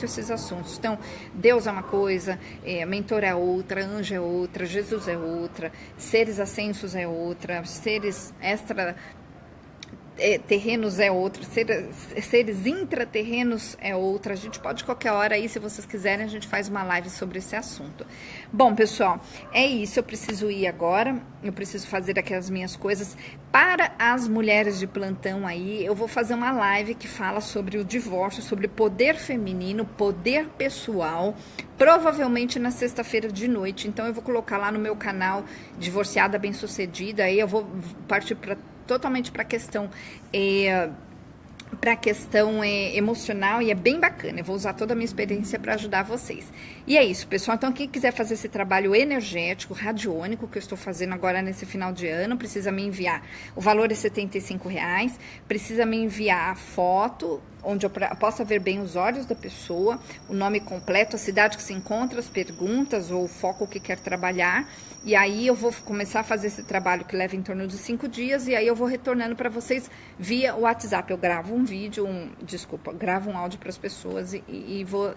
A: esses assuntos. Então, Deus é uma coisa, mentor é outra, anjo é outra, Jesus é outra, seres ascensos é outra, seres terrenos é outra, seres intraterrenos é outra. A gente pode qualquer hora aí, se vocês quiserem, a gente faz uma live sobre esse assunto. Bom, pessoal, é isso. Eu preciso ir agora, eu preciso fazer aqui as minhas coisas. Para as mulheres de plantão aí, eu vou fazer uma live que fala sobre o divórcio, sobre poder feminino, poder pessoal, provavelmente na sexta-feira de noite. Então eu vou colocar lá no meu canal Divorciada Bem-Sucedida, aí eu vou partir totalmente para a questão emocional, e é bem bacana. Eu vou usar toda a minha experiência para ajudar vocês. E é isso, pessoal. Então, quem quiser fazer esse trabalho energético, radiônico, que eu estou fazendo agora nesse final de ano, precisa me enviar. O valor é R$75. Precisa me enviar a foto, onde eu possa ver bem os olhos da pessoa, o nome completo, a cidade que se encontra, as perguntas ou o foco que quer trabalhar. E aí eu vou começar a fazer esse trabalho que leva em torno de 5 dias, e aí eu vou retornando para vocês via WhatsApp. Eu gravo um vídeo, gravo um áudio para as pessoas e vou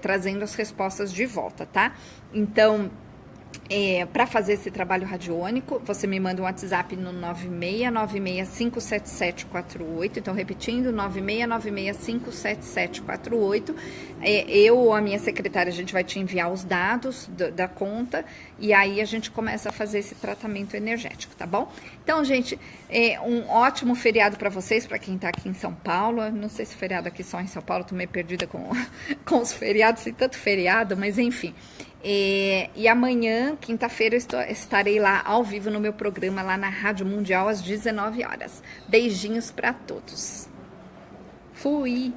A: trazendo as respostas de volta, tá? Então, para fazer esse trabalho radiônico, você me manda um WhatsApp no 969657748. Então, repetindo, 969657748. Eu ou a minha secretária, a gente vai te enviar os dados da conta, e aí a gente começa a fazer esse tratamento energético, tá bom? Então, gente, um ótimo feriado para vocês, para quem tá aqui em São Paulo. Eu não sei se feriado aqui só em São Paulo, tô meio perdida com os feriados, tem tanto feriado, mas enfim. E amanhã, quinta-feira, estarei lá ao vivo no meu programa lá na Rádio Mundial às 19 horas. Beijinhos para todos. Fui!